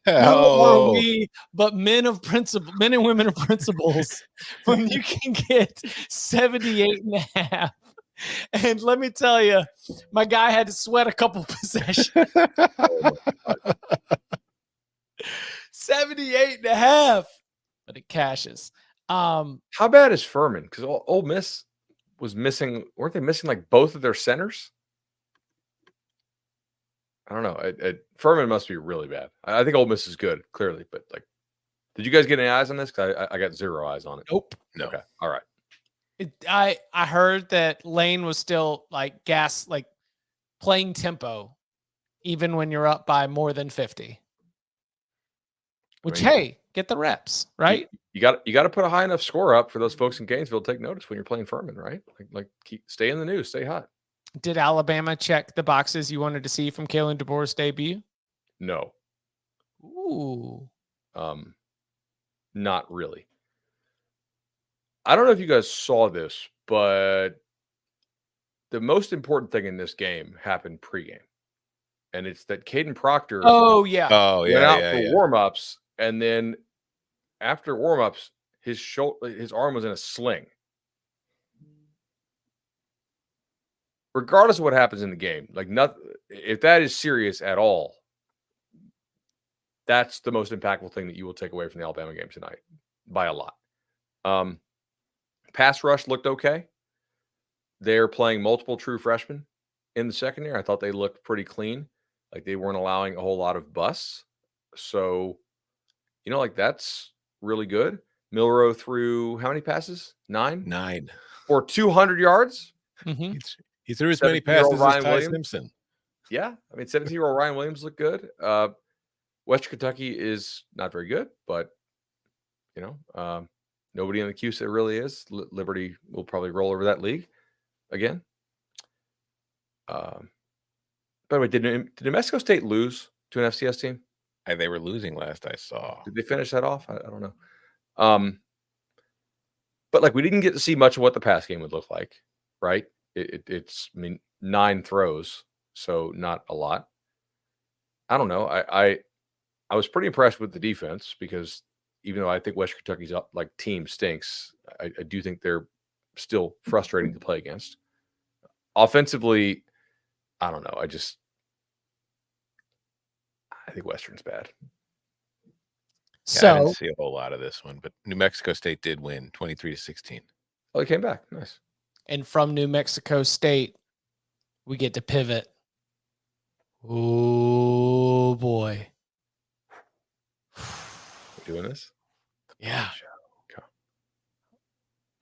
Who are we but men and women of principles when you can get 78.5? And let me tell you, my guy had to sweat a couple possessions. 78.5, but it cashes. How bad is Furman? Because Ole Miss was missing. Weren't they missing like both of their centers? I don't know. Furman must be really bad. I think Ole Miss is good, clearly, but like, did you guys get any eyes on this? Because I got 0 eyes on it. Nope. No. Okay. All right. I heard that Lane was still like playing tempo, even when you're up by more than 50. Which, hey, get the reps, right? You got to put a high enough score up for those folks in Gainesville to take notice when you're playing Furman, right? Like stay in the news, stay hot. Did Alabama check the boxes you wanted to see from Kalen DeBoer's debut? No. Ooh. Not really. I don't know if you guys saw this, but the most important thing in this game happened pregame. And it's that Caden Proctor went out for warm-ups, and then after warm-ups, his arm was in a sling. Regardless of what happens in the game, like nothing, if that is serious at all, that's the most impactful thing that you will take away from the Alabama game tonight by a lot. Pass rush looked okay. They're playing multiple true freshmen in the secondary. I thought they looked pretty clean. Like they weren't allowing a whole lot of busts. So, like that's really good. Milroe threw how many passes? 9? 9. For 200 yards? Mm-hmm. He threw as many passes as Ty Williams. Simpson. Yeah. I mean, 17-year-old Ryan Williams looked good. Western Kentucky is not very good, but, nobody in the CUSA really is. Liberty will probably roll over that league again. By the way, did New Mexico State lose to an FCS team? They were losing last I saw. Did they finish that off? I don't know. But like we didn't get to see much of what the pass game would look like, right? It's 9 throws, so not a lot. I don't know. I was pretty impressed with the defense because even though I think West Kentucky's team stinks, I do think they're still frustrating to play against. Offensively, I don't know. I think Western's bad. Yeah, I didn't see a whole lot of this one, but New Mexico State did win 23-16. Oh, they came back. Nice. And from New Mexico State, we get to pivot. Oh, boy. We're doing this? Yeah. Okay.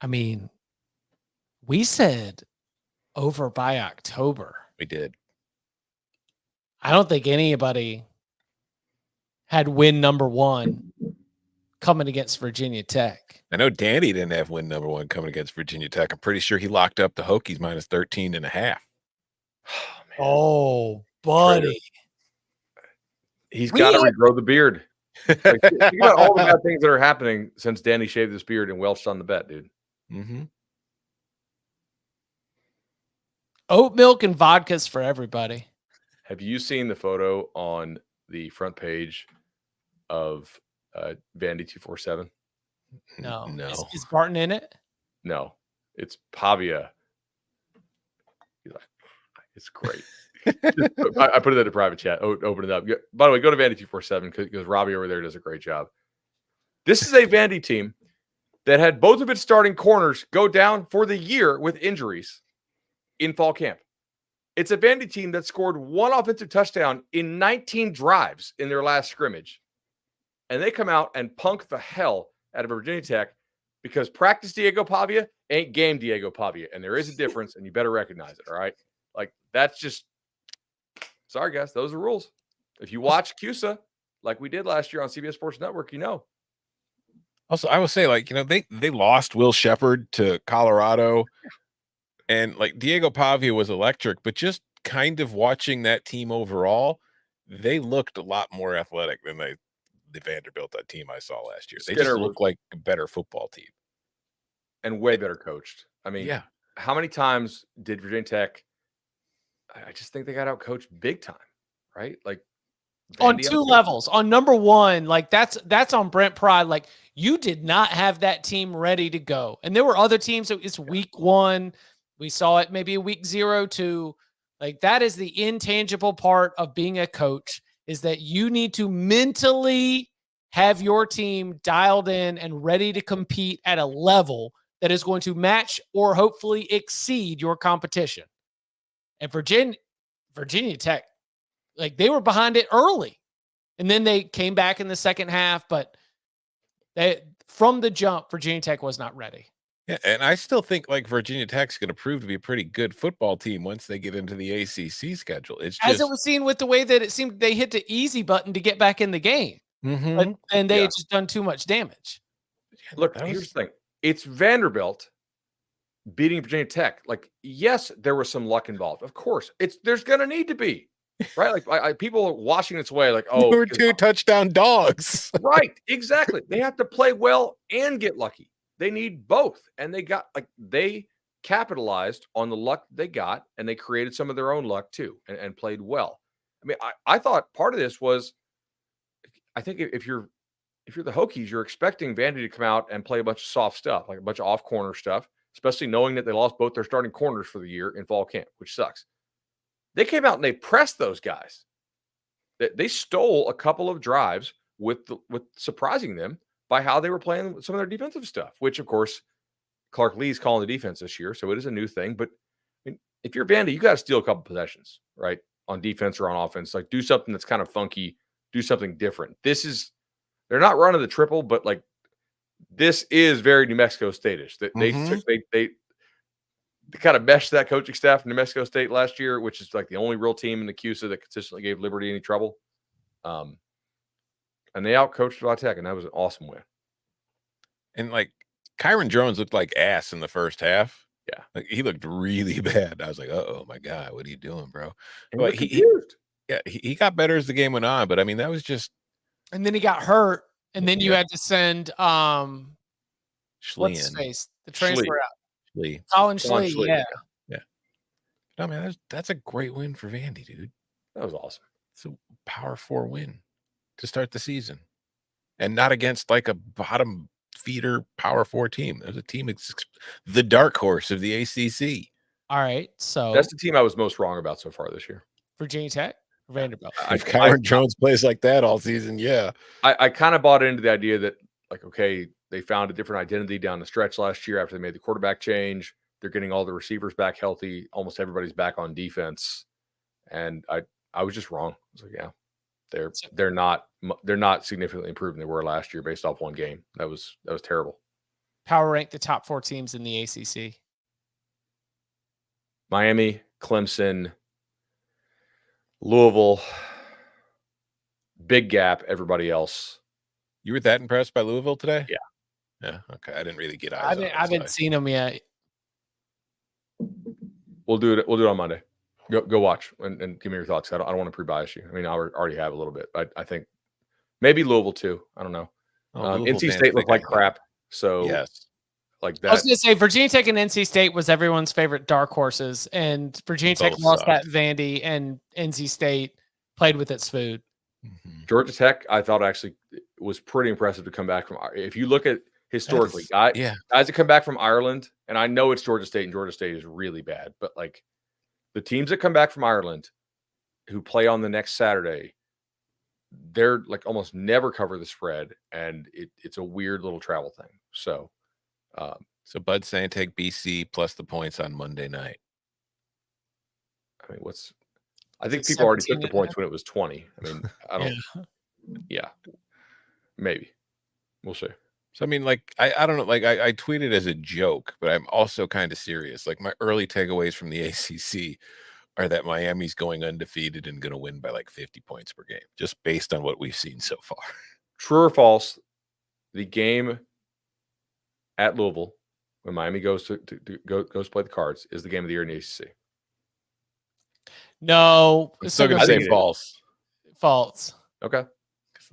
I mean, we said over by October. We did. I don't think anybody had win number 1 coming against Virginia Tech. I know Danny didn't have win number 1 coming against Virginia Tech. I'm pretty sure he locked up the Hokies minus 13.5. Oh, buddy. He's got to regrow the beard. Think about all the bad things that are happening since Danny shaved his beard and welched on the bet, dude. Mm-hmm. Oat milk and vodkas for everybody. Have you seen the photo on the front page of Vandy 247? No. No. Is Barton in it? No. It's Pavia. It's great. I put it in a private chat. Open it up. By the way, go to Vandy 247 because Robbie over there does a great job. This is a Vandy team that had both of its starting corners go down for the year with injuries in fall camp. It's a Vandy team that scored 1 offensive touchdown in 19 drives in their last scrimmage. And they come out and punk the hell out of Virginia Tech because practice Diego Pavia ain't game Diego Pavia. And there is a difference, and you better recognize it, all right? Like, that's just – sorry, guys. Those are rules. If you watch CUSA like we did last year on CBS Sports Network, you know. Also, I will say, they lost Will Shepard to Colorado. And Diego Pavia was electric, but just kind of watching that team overall, they looked a lot more athletic than the Vanderbilt team I saw last year. They Skinner just look like a better football team and way better coached. I mean, yeah. how many times did Virginia Tech? I just think they got out coached big time, right? Like On Vandy two out-coached. levels. On number one, like that's on Brent Pryde. Like you did not have that team ready to go. And there were other teams. It's week one. We saw it maybe week 0, 2. Like that is the intangible part of being a coach, is that you need to mentally have your team dialed in and ready to compete at a level that is going to match or hopefully exceed your competition. And Virginia Tech, like they were behind it early, and then they came back in the second half. But from the jump, Virginia Tech was not ready. Yeah, and I still think like Virginia Tech's going to prove to be a pretty good football team once they get into the ACC schedule. It's just As it was seen with the way that it seemed they hit the easy button to get back in the game, and they had just done too much damage. Look, here's the thing: it's Vanderbilt beating Virginia Tech. Like, yes, there was some luck involved. Of course, there's going to need to be, right? Like, people are washing its way. Like, oh, they were 2 touchdown dogs. Right? Exactly. They have to play well and get lucky. They need both, and they capitalized on the luck they got, and they created some of their own luck too, and played well. I mean, I thought part of this was, I think if you're the Hokies, you're expecting Vandy to come out and play a bunch of soft stuff, like a bunch of off corner stuff, especially knowing that they lost both their starting corners for the year in fall camp, which sucks. They came out and they pressed those guys. They stole a couple of drives with surprising them by how they were playing some of their defensive stuff, which of course Clark Lee's calling the defense this year. So it is a new thing, but I mean, if you're Vandy, you got to steal a couple possessions, right? On defense or on offense, like do something that's kind of funky, do something different. They're not running the triple, but like this is very New Mexico State-ish. They kind of meshed that coaching staff in New Mexico State last year, which is like the only real team in the CUSA that consistently gave Liberty any trouble. And they outcoached La Tech, and that was an awesome win. And like Kyron Jones looked like ass in the first half. Yeah, like he looked really bad. I was like, oh my god, what are you doing, bro? But he got better as the game went on. But I mean, that was just. And then he got hurt, and then you had to send what's his face, the transfer out, Colin Schlee. Yeah. No man, that's a great win for Vandy, dude. That was awesome. It's a Power 4 win to start the season, and not against like a bottom feeder Power 4 team. There's a team, the dark horse of the ACC. All right, so that's the team I was most wrong about so far this year. Virginia Tech, Vanderbilt. If Kyron Jones plays like that all season, yeah. I kind of bought into the idea that like, okay, they found a different identity down the stretch last year after they made the quarterback change. They're getting all the receivers back healthy. Almost everybody's back on defense, and I was just wrong. I was like, yeah. They're not significantly improved than they were last year based off one game. That was terrible. Power rank the top 4 teams in the ACC. Miami, Clemson, Louisville, big gap. Everybody else. You were that impressed by Louisville today? Yeah. Yeah. Okay. I didn't really get eyes. I haven't seen them yet. We'll do it on Monday. Go watch and give me your thoughts. I don't want to pre-bias you. I mean, I already have a little bit. I think maybe Louisville too. I don't know. NC State looked like crap. So yes, like that. I was going to say Virginia Tech and NC State was everyone's favorite dark horses, and Virginia Tech lost at Vandy, and NC State played with its food. Mm-hmm. Georgia Tech, I thought actually was pretty impressive to come back from. If you look at historically, guys that come back from Ireland, and I know it's Georgia State, and Georgia State is really bad, but like. The teams that come back from Ireland who play on the next Saturday, they're like almost never cover the spread, and it's a weird little travel thing. So Bud's saying take BC plus the points on Monday night. I mean, I think people already took the points when it was 20. I mean, I don't. Yeah, maybe we'll see. So, I mean, like, I don't know, like, I tweeted as a joke, but I'm also kind of serious. Like, my early takeaways from the ACC are that Miami's going undefeated and going to win by like 50 points per game, just based on what we've seen so far. True or false, the game at Louisville, when Miami goes to play the Cards, is the game of the year in the ACC. No. I'm still going to say false. False. Okay.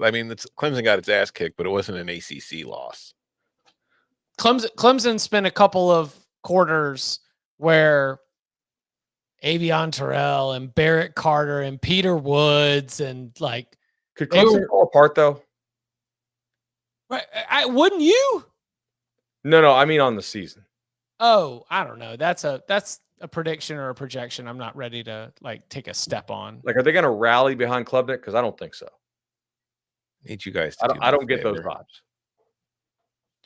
I mean, Clemson got its ass kicked, but it wasn't an ACC loss. Clemson spent a couple of quarters where Avion Terrell and Barrett Carter and Peter Woods and like could Clemson fall apart though? Right? Wouldn't you? No. I mean on the season. Oh, I don't know. That's a prediction or a projection. I'm not ready to like take a step on. Like, are they going to rally behind Klubnik? Because I don't think so. Need you guys. I don't get those vibes.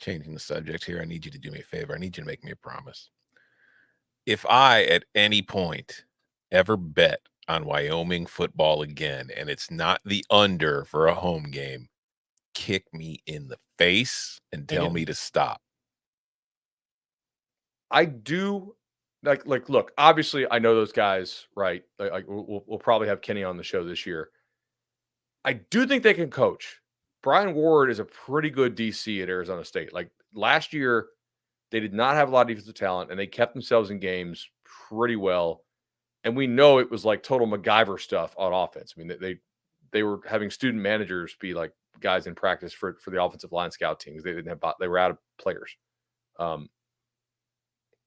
Changing the subject here, I need you to do me a favor. I need you to make me a promise. If I, at any point, ever bet on Wyoming football again, and it's not the under for a home game, kick me in the face and tell me to stop. I do like. Look, obviously, I know those guys, right? Like we'll probably have Kenny on the show this year. I do think they can coach. Brian Ward is a pretty good DC at Arizona State. Like last year, they did not have a lot of defensive talent, and they kept themselves in games pretty well. And we know it was like total MacGyver stuff on offense. I mean, they were having student managers be like guys in practice for the offensive line scout teams. They didn't have, they were out of players.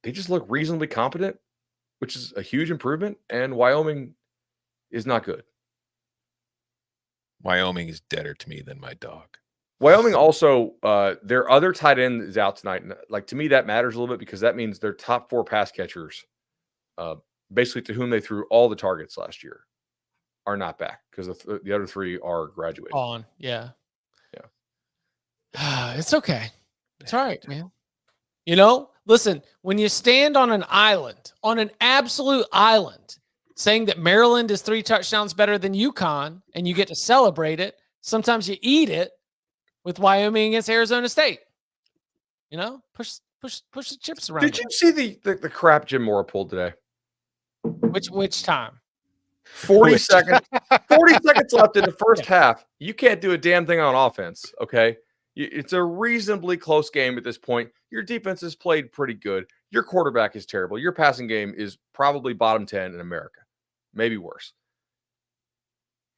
They just look reasonably competent, which is a huge improvement. And Wyoming is not good. Wyoming is deader to me than my dog. Wyoming also, their other tight end is out tonight. And like, to me, that matters a little bit because that means their top 4 pass catchers, basically to whom they threw all the targets last year, are not back because the other 3 are graduating. On, yeah. It's okay. It's all right, man. You know, listen, when you stand on an island, on an absolute island, saying that Maryland is 3 touchdowns better than UConn, and you get to celebrate it, sometimes you eat it with Wyoming against Arizona State. You know, push the chips around. Did you see the crap Jim Mora pulled today? Which time? 40 seconds. 40 seconds left in the first half. You can't do a damn thing on offense, okay? It's a reasonably close game at this point. Your defense has played pretty good. Your quarterback is terrible. Your passing game is probably bottom 10 in America, maybe worse.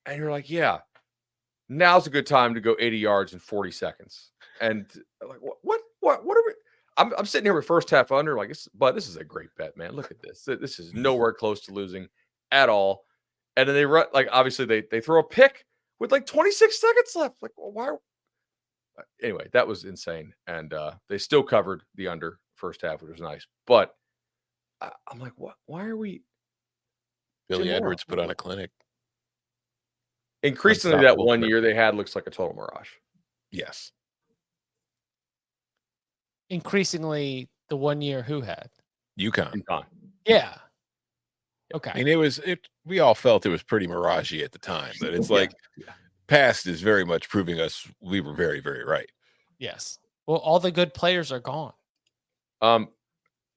And you're like, yeah, now's a good time to go 80 yards in 40 seconds. And like, what are we? I'm sitting here with first half under, like, but this is a great bet, man. Look at this. This is nowhere close to losing at all. And then they run, like, obviously they throw a pick with like 26 seconds left. Like, why? Anyway, that was insane. And they still covered the under first half, which was nice. But I'm like, what? Why are we? Billy Edwards put on a clinic. Increasingly, that 1 year they had looks like a total mirage. Yes. Increasingly, the 1 year who had? UConn. Yeah. Okay. I mean, we all felt it was pretty miragey at the time, but it's like past is very much proving us we were very, very right. Yes. Well, all the good players are gone.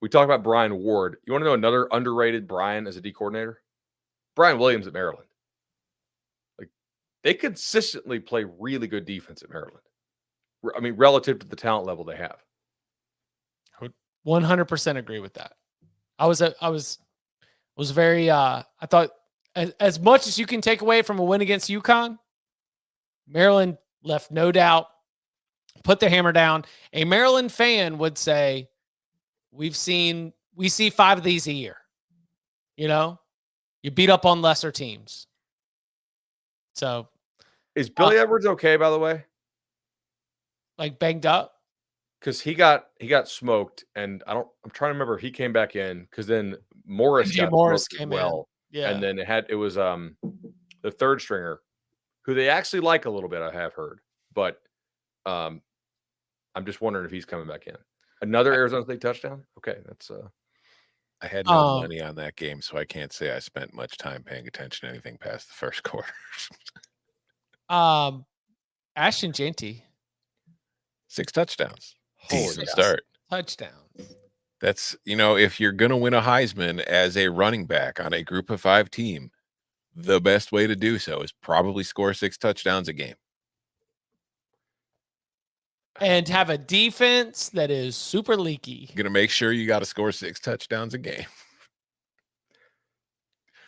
We talked about Brian Ward. You want to know another underrated Brian as a D coordinator? Brian Williams at Maryland. Like, they consistently play really good defense at Maryland. I mean, relative to the talent level they have. I would 100% agree with that. I was very I thought as much as you can take away from a win against UConn, Maryland left no doubt, put the hammer down. A Maryland fan would say, we see 5 of these a year. You know, you beat up on lesser teams. So is Billy Edwards okay, by the way? Like banged up? Because he got smoked, and I'm trying to remember if he came back in because then Morris came well. In. Yeah. And then it was the third stringer who they actually like a little bit, I have heard. But I'm just wondering if he's coming back in. Another Arizona State touchdown? Okay, that's I had no money on that game, so I can't say I spent much time paying attention to anything past the first quarter. Ashton Jeanty. 6 touchdowns. Decent Yes. start. Touchdowns. That's, if you're going to win a Heisman as a running back on a group of 5 team, the best way to do so is probably score 6 touchdowns a game. And have a defense that is super leaky. You're going to make sure you got to score 6 touchdowns a game.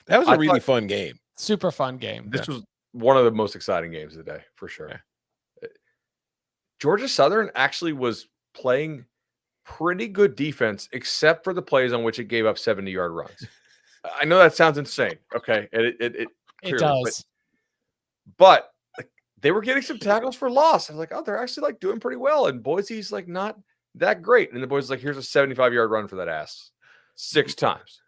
That was a really fun game. Super fun game. This was one of the most exciting games of the day for sure. Yeah. Georgia Southern actually was playing pretty good defense, except for the plays on which it gave up 70-yard runs. I know that sounds insane. Okay. It does. But like, they were getting some tackles for loss. I was like, oh, they're actually like doing pretty well. And Boise's like not that great. And the boys like, here's a 75-yard run for that ass 6 times.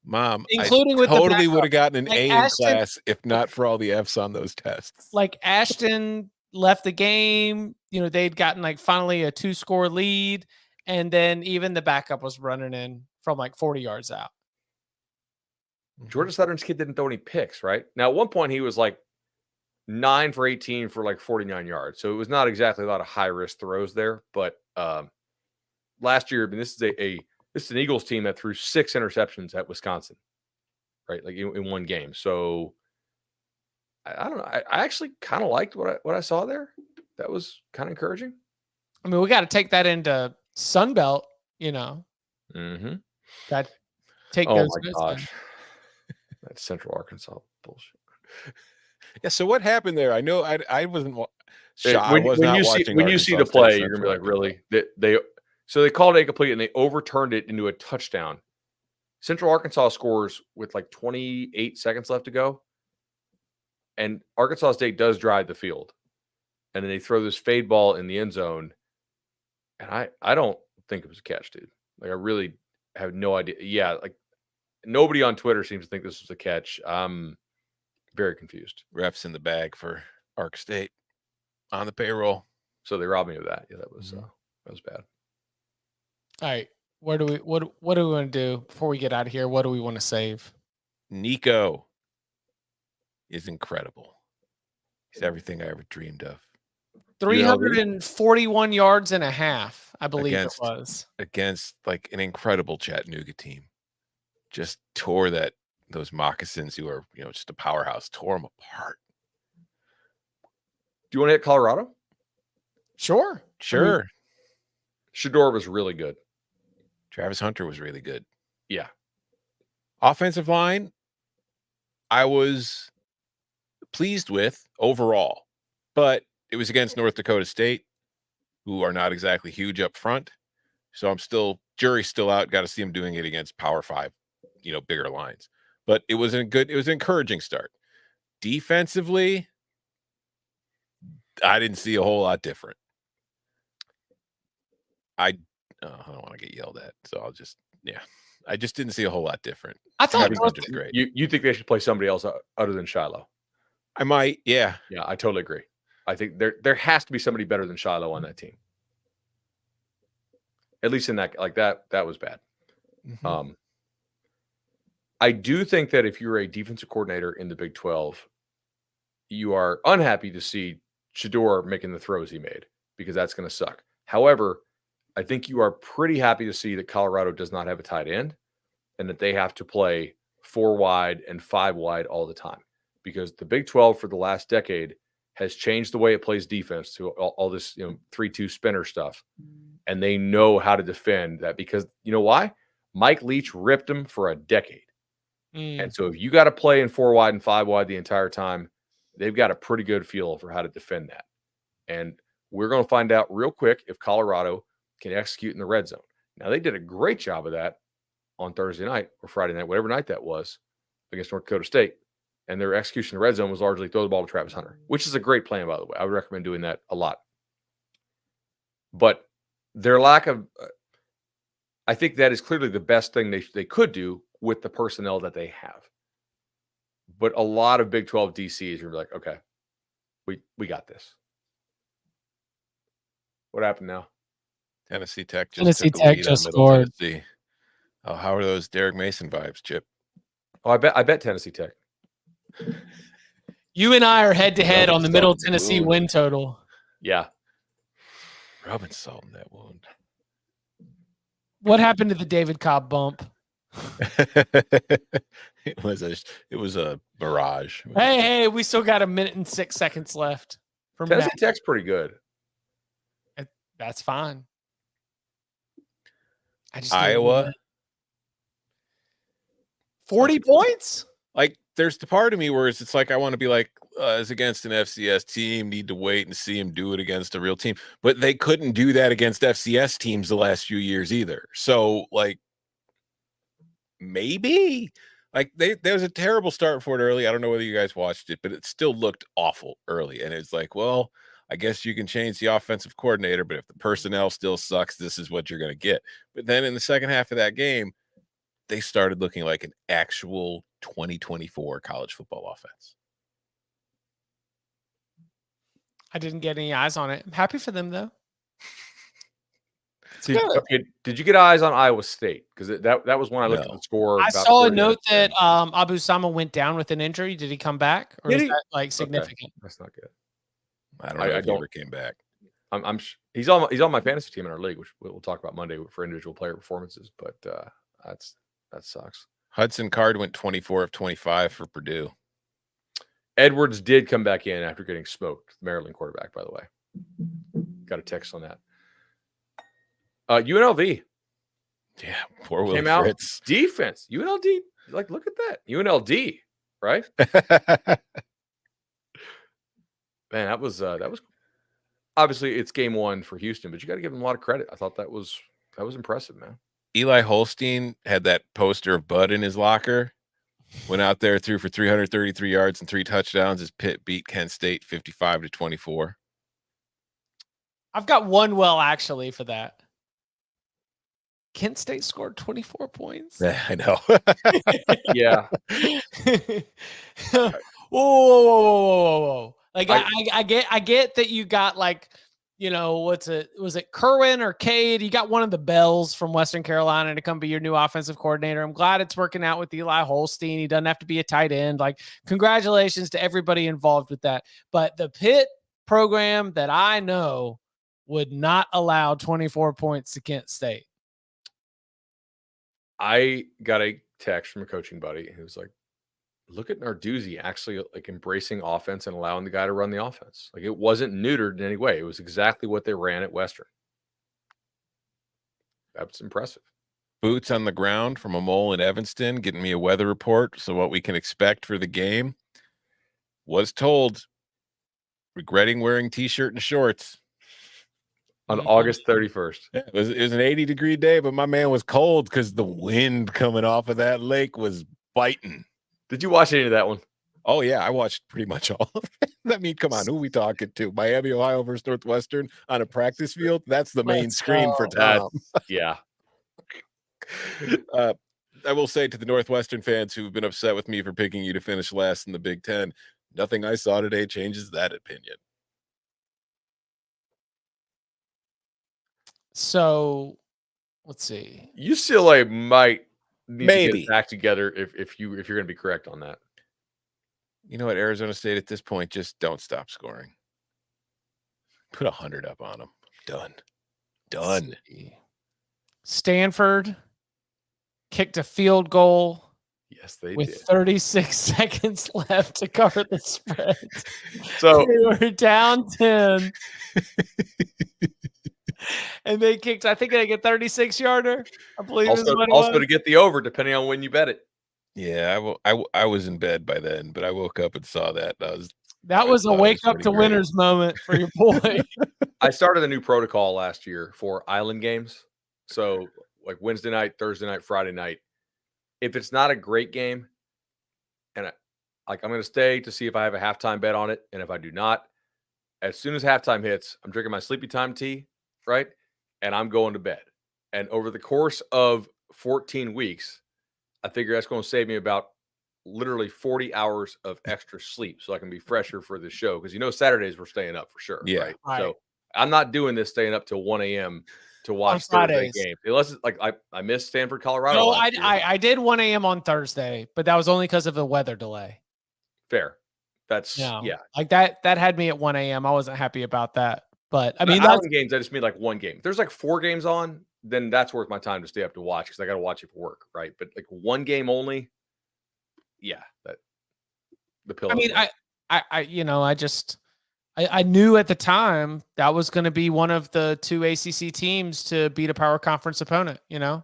Mom, Including I with the totally backup. would have gotten an Like A in Ashton- class if not for all the F's on those tests. Like Ashton left the game, they'd gotten like finally a 2-score lead. And then even the backup was running in from like 40 yards out. Georgia Southern's kid didn't throw any picks, right? Now, at one point, he was like 9 for 18 for like 49 yards. So it was not exactly a lot of high-risk throws there. But last year, I mean, this is an Eagles team that threw 6 interceptions at Wisconsin, right? Like in one game. So I don't know. I actually kind of liked what I saw there. That was kind of encouraging. I mean, we got to take that into Sunbelt, Mm-hmm. Got to take Oh those. my gosh. That's Central Arkansas bullshit. Yeah. So what happened there? I know I wasn't. When you see the play, you're gonna be like, really? They called it incomplete and they overturned it into a touchdown. Central Arkansas scores with like 28 seconds left to go, and Arkansas State does drive the field, and then they throw this fade ball in the end zone, and I don't think it was a catch, dude. Like I really have no idea. Yeah, like nobody on Twitter seems to think this was a catch. I'm very confused. Refs in the bag for Ark State on the payroll. So they robbed me of that. Yeah, that was bad. All right. What do we want to do before we get out of here? What do we want to save? Nico is incredible. He's everything I ever dreamed of. 341 yards and a half, I believe it was. Against like an incredible Chattanooga team. Just tore those moccasins who are, just a powerhouse, tore them apart. Do you want to hit Colorado? Sure. Sure. Shedeur was really good. Travis Hunter was really good. Yeah. Offensive line, I was pleased with overall, but it was against North Dakota State, who are not exactly huge up front. So jury's still out. Got to see him doing it against Power 5, bigger lines. But it was an encouraging start. Defensively, I didn't see a whole lot different. I don't want to get yelled at, so I just didn't see a whole lot different. I thought great. You think they should play somebody else other than Shiloh? I might, yeah. Yeah, I totally agree. I think there has to be somebody better than Shiloh on that team. At least in that was bad. Mm-hmm. I do think that if you're a defensive coordinator in the Big 12, you are unhappy to see Shedeur making the throws he made because that's going to suck. However, I think you are pretty happy to see that Colorado does not have a tight end and that they have to play 4 wide and 5 wide all the time because the Big 12 for the last decade has changed the way it plays defense to all this 3-2 spinner stuff. And they know how to defend that because you know why? Mike Leach ripped them for a decade. And so if you got to play in 4 wide and 5 wide the entire time, they've got a pretty good feel for how to defend that. And we're going to find out real quick if Colorado can execute in the red zone. Now, they did a great job of that on Thursday night or Friday night, whatever night that was, against North Dakota State. And their execution in the red zone was largely throw the ball to Travis Hunter, which is a great plan, by the way. I would recommend doing that a lot. But their lack of I think that is clearly the best thing they could do with the personnel that they have. But a lot of Big 12 DCs are like, okay, we got this. What happened now? Tennessee Tech just scored. Tennessee. Oh, how are those Derek Mason vibes, Chip? Oh, I bet Tennessee Tech. You and I are head to head on the Middle Tennessee win total. Yeah. Rubbing salt in that wound. What happened to the David Cobb bump? It was a mirage. Hey, we still got 1 minute and 6 seconds left. Tennessee Tech's pretty good. That's fine. Iowa. 40 points? Like, there's the part of me where it's like I want to be like, as against an FCS team, need to wait and see him do it against a real team. But they couldn't do that against FCS teams the last few years either. So, like, maybe like there was a terrible start for it early. I don't know whether you guys watched it, but it still looked awful early. And it's like, well, I guess you can change the offensive coordinator, but if the personnel still sucks, this is what you're going to get. But then in the second half of that game, they started looking like an actual 2024 college football offense. I didn't get any eyes on it. I'm happy for them though. Did you get eyes on Iowa State? Because that was when I looked at the score. I saw a note that Abu Sama went down with an injury. Did he come back, or is that like significant? Okay. That's not good. I don't know if he ever came back. He's on my fantasy team in our league, which we'll talk about Monday for individual player performances. But that sucks. Hudson Card went 24 of 25 for Purdue. Edwards did come back in after getting smoked. Maryland quarterback, by the way. Got a text on that. UNLV. Yeah, poor Willie came out. Fritz. Defense. UNLV. Like, look at that. UNLV, right? Man, that was obviously it's game one for Houston, but you got to give them a lot of credit. I thought that was impressive, man. Eli Holstein had that poster of Bud in his locker. Went out there, threw for 333 yards and 3 touchdowns as Pitt beat Kent State 55-24. I've got one actually for that. Kent State scored 24 points. Yeah, I know. Yeah. Whoa. Like I get that you got like, you know, was it Kerwin or Cade? You got one of the Bells from Western Carolina to come be your new offensive coordinator. I'm glad it's working out with Eli Holstein. He doesn't have to be a tight end. Like, congratulations to everybody involved with that. But the Pitt program that I know would not allow 24 points to Kent State. I got a text from a coaching buddy who's like, look at Narduzzi actually like embracing offense and allowing the guy to run the offense. Like, it wasn't neutered in any way. It was exactly what they ran at Western. That's impressive. Boots on the ground from a mole in Evanston, getting me a weather report. So what we can expect for the game. Was told, regretting wearing t-shirt and shorts. On August 31st. Yeah, it was an 80-degree day, but my man was cold because the wind coming off of that lake was biting. Did you watch any of that one? Oh, yeah. I watched pretty much all of it. I mean, come on. Who are we talking to? Miami, Ohio versus Northwestern on a practice field? That's the main screen for Tom. Yeah. I will say to the Northwestern fans who've been upset with me for picking you to finish last in the Big Ten, nothing I saw today changes that opinion. So, let's see. UCLA might need Maybe to get back together if you're going to be correct on that. You know what, Arizona State at this point, just don't stop scoring. Put 100 up on them. Done. Stanford kicked a field goal. Yes, they with did. 36 seconds left to cover the spread. So they were down 10. And they kicked, I think, like a 36-yarder. I believe also to get the over, depending on when you bet it. Yeah, I was in bed by then, but I woke up and saw that. That was a wake up to winners moment for your boy. I started a new protocol last year for island games. So like Wednesday night, Thursday night, Friday night. If it's not a great game, and I'm going to stay to see if I have a halftime bet on it, and if I do not, as soon as halftime hits, I'm drinking my sleepy time tea, right? And I'm going to bed. And over the course of 14 weeks, I figure that's going to save me about literally 40 hours of extra sleep so I can be fresher for the show. Because, Saturdays we're staying up for sure. Yeah. Right? So I'm not doing this staying up till 1 a.m. to watch Thursday games. Unless it's like I missed Stanford, Colorado. No, I did 1 a.m. on Thursday, but that was only because of the weather delay. Fair. That's yeah. Like that had me at 1 a.m. I wasn't happy about that. But I mean, island games, I just mean like one game. If there's like 4 games on, then that's worth my time to stay up to watch because I got to watch it for work, right? But like one game only, yeah. The pillow. I mean, I knew at the time that was going to be one of the 2 ACC teams to beat a power conference opponent. You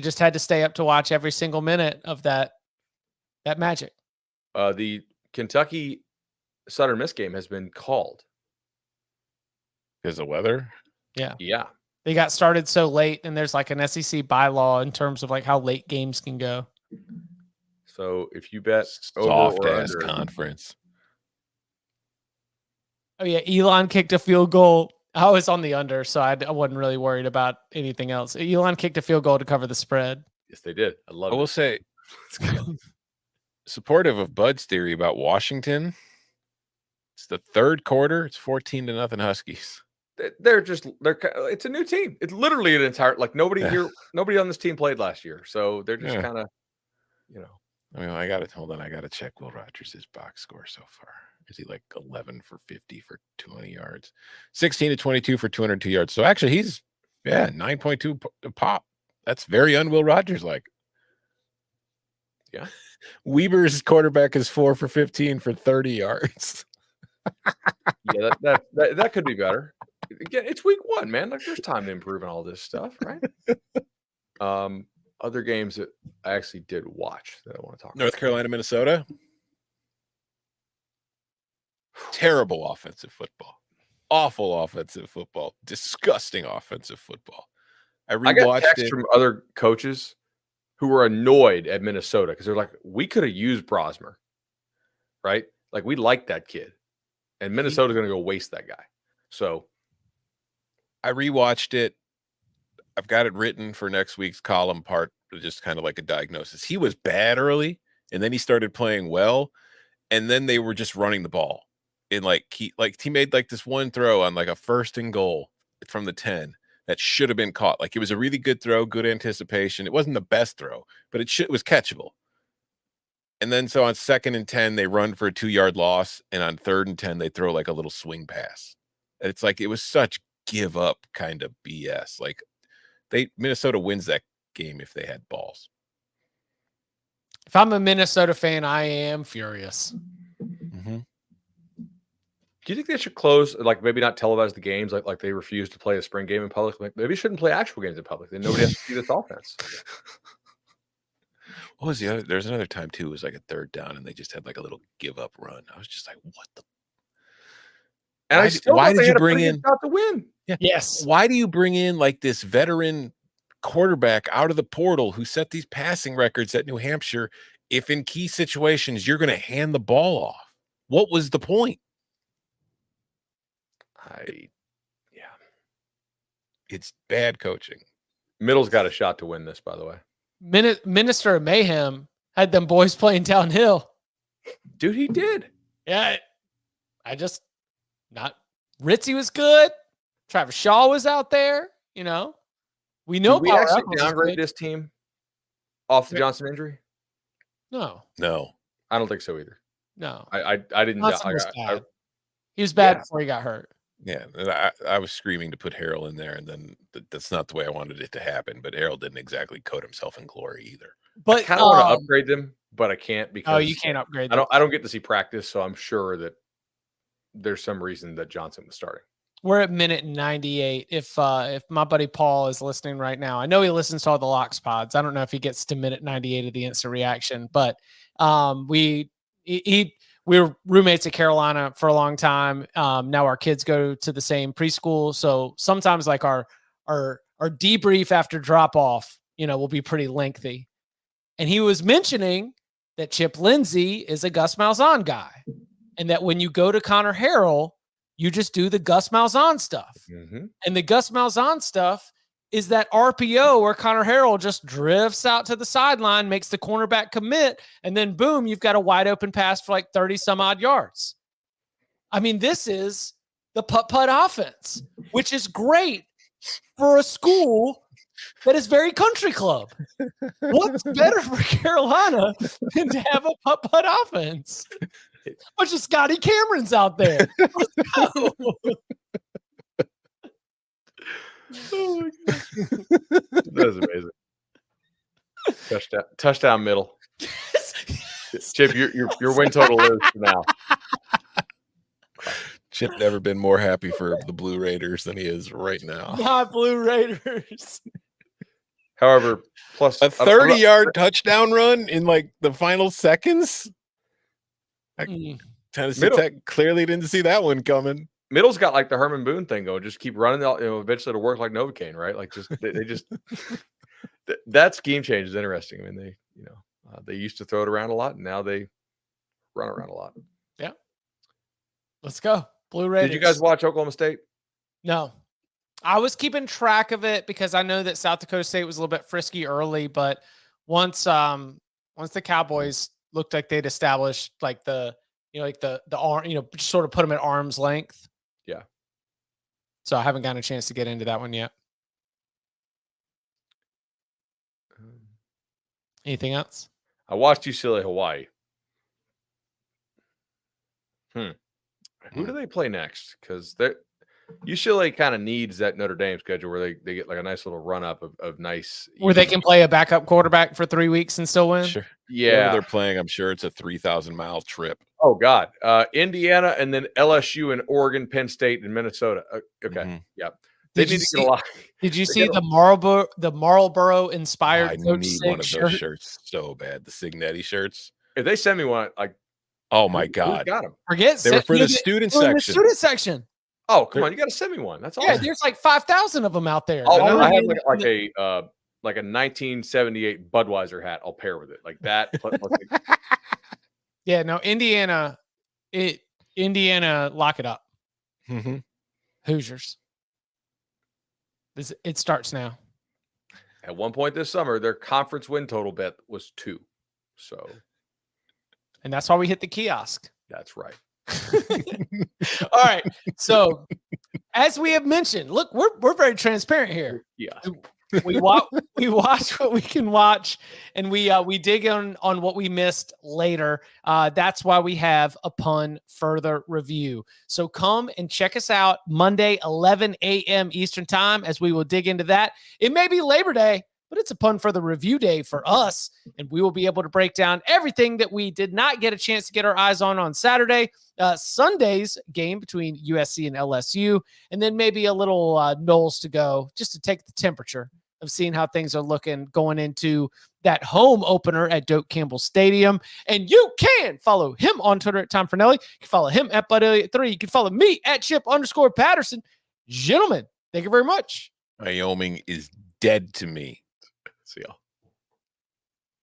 just had to stay up to watch every single minute of that magic. The Kentucky Southern Miss game has been called. Because of weather. Yeah. They got started so late, and there's like an SEC bylaw in terms of like how late games can go. So if you bet over Soft or ass under, conference. Oh yeah, Elon kicked a field goal. I was on the under, so I wasn't really worried about anything else. Elon kicked a field goal to cover the spread. yes, they did. I love I it. will say, supportive of Bud's theory about Washington. It's the third quarter. It's 14-0 Huskies. It's a new team. It's literally an entire, like nobody on this team played last year. So they're just kind of, I mean, I got to check Will Rogers' box score so far. Is he like 11 for 50 for 20 yards, 16 to 22 for 202 yards? So actually, he's 9.2 pop. That's very unWill Rogers like. Yeah, Weber's quarterback is 4 for 15 for 30 yards. Yeah, that could be better. Again, it's week 1, man. Like there's time to improve on all this stuff, right? Other games that I actually did watch that I want to talk about. North Carolina, Minnesota. Terrible offensive football. Awful offensive football. Disgusting offensive football. I got rewatched texts it. from other coaches who were annoyed at Minnesota because they're like, we could have used Brosmer, right? Like we like that kid, and Minnesota's going to go waste that guy. So I rewatched it. I've got it written for next week's column part, just kind of like a diagnosis. He was bad early, and then he started playing well, and then they were just running the ball. And he made like this one throw on like a 1st and goal from the 10 that should have been caught. Like it was a really good throw, good anticipation. It wasn't the best throw, but it was catchable. And then so on 2nd and 10, they run for a 2-yard loss, and on 3rd and 10, they throw like a little swing pass. And it's like it was such give up kind of BS. Like Minnesota wins that game if they had balls. If I'm a Minnesota fan, I am furious. Mm-hmm. do you think they should close, like maybe not televise the games, like they refuse to play a spring game in public? Like maybe shouldn't play actual games in public. Then nobody has to see this offense. What was the other? There's another time too. It was like a 3rd down, and they just had like a little give up run. I was just like, what the? And why did you bring in shot to win? Yeah. Yes. Why do you bring in like this veteran quarterback out of the portal who set these passing records at New Hampshire if in key situations you're going to hand the ball off? What was the point? It's bad coaching. Middle's got a shot to win this, by the way. Minister of Mayhem had them boys playing downhill. Dude, he did. Yeah. Ritzy was good. Travis Shaw was out there. We know. Did we Power actually Apples is downgrade good. this team off the Johnson injury? No. I don't think so either. No. I didn't. Johnson was bad. He was bad before he got hurt. Yeah, I was screaming to put Harrell in there, and then that's not the way I wanted it to happen. But Harrell didn't exactly coat himself in glory either. But I kind of want to upgrade them, but I can't because you can't upgrade them. I don't get to see practice, so I'm sure that there's some reason that Johnson was starting. We're at minute 98. If my buddy Paul is listening right now, I know he listens to all the Locks pods. I don't know if he gets to minute 98 of the instant reaction, but we were roommates at Carolina for a long time. Now our kids go to the same preschool, so sometimes like our debrief after drop off, will be pretty lengthy. And he was mentioning that Chip Lindsey is a Gus Malzahn guy, and that when you go to Connor Harrell, you just do the Gus Malzahn stuff. Mm-hmm. And the Gus Malzahn stuff is that RPO where Connor Harrell just drifts out to the sideline, makes the cornerback commit, and then boom, you've got a wide open pass for like 30 some odd yards. I mean, this is the putt-putt offense, which is great for a school that is very country club. What's better for Carolina than to have a putt-putt offense? A bunch of Scotty Camerons out there. Let's go. Oh my God. That is amazing. Touchdown middle. Chip, your win total is now. Chip never been more happy for the Blue Raiders than he is right now. Not Blue Raiders. However, plus a 30-yard touchdown run in like the final seconds. Tennessee Tech clearly didn't see that one coming. Middle's got like the Herman Boone thing going. Just keep running. Eventually it'll work like Novocaine, right? Like just they just that scheme change is interesting. I mean, they used to throw it around a lot, and now they run around a lot. Yeah. Let's go. Blue Raiders. Did you guys watch Oklahoma State? No. I was keeping track of it because I know that South Dakota State was a little bit frisky early, but once the Cowboys looked like they'd established like the arm, sort of put them at arm's length. Yeah. So I haven't gotten a chance to get into that one yet. Anything else? I watched UCLA Hawaii. Who do they play next? Because UCLA kind of needs that Notre Dame schedule where they get like a nice little run up of nice, where they can play a backup quarterback for 3 weeks and still win. Sure. Yeah, wherever they're playing, I'm sure it's a 3,000-mile trip. Oh God, Indiana and then LSU and Oregon, Penn State and Minnesota. Okay, yeah. They need to get a lot. Did you see the Marlboro inspired? I need one of those shirts so bad. The Signetti shirts. If they send me one, like, oh my God, got them. Forget they were for the student section. The student section. Oh, come on, you got to send me one. That's awesome. Yeah, there's like 5,000 of them out there. I have like a 1978 Budweiser hat. I'll pair with it like that. Yeah, no, Indiana, lock it up. Mm-hmm. Hoosiers. It starts now. At one point this summer, their conference win total bet was 2. So, and that's why we hit the kiosk. That's right. All right. So, as we have mentioned, look, we're very transparent here. Yeah. We watch what we can watch, and we dig on what we missed later. That's why we have Upon Further Review. So come and check us out Monday, 11 a.m. Eastern time, as we will dig into that. It may be Labor Day, but it's Upon Further Review Day for us, and we will be able to break down everything that we did not get a chance to get our eyes on Saturday, Sunday's game between USC and LSU, and then maybe a little Knowles to go just to take the temperature of seeing how things are looking going into that home opener at Doak Campbell Stadium. And you can follow him on Twitter at Tom Fernelli. You can follow him at BudElliott3. You can follow me at Chip_Patterson. Gentlemen, thank you very much. Wyoming is dead to me. See y'all.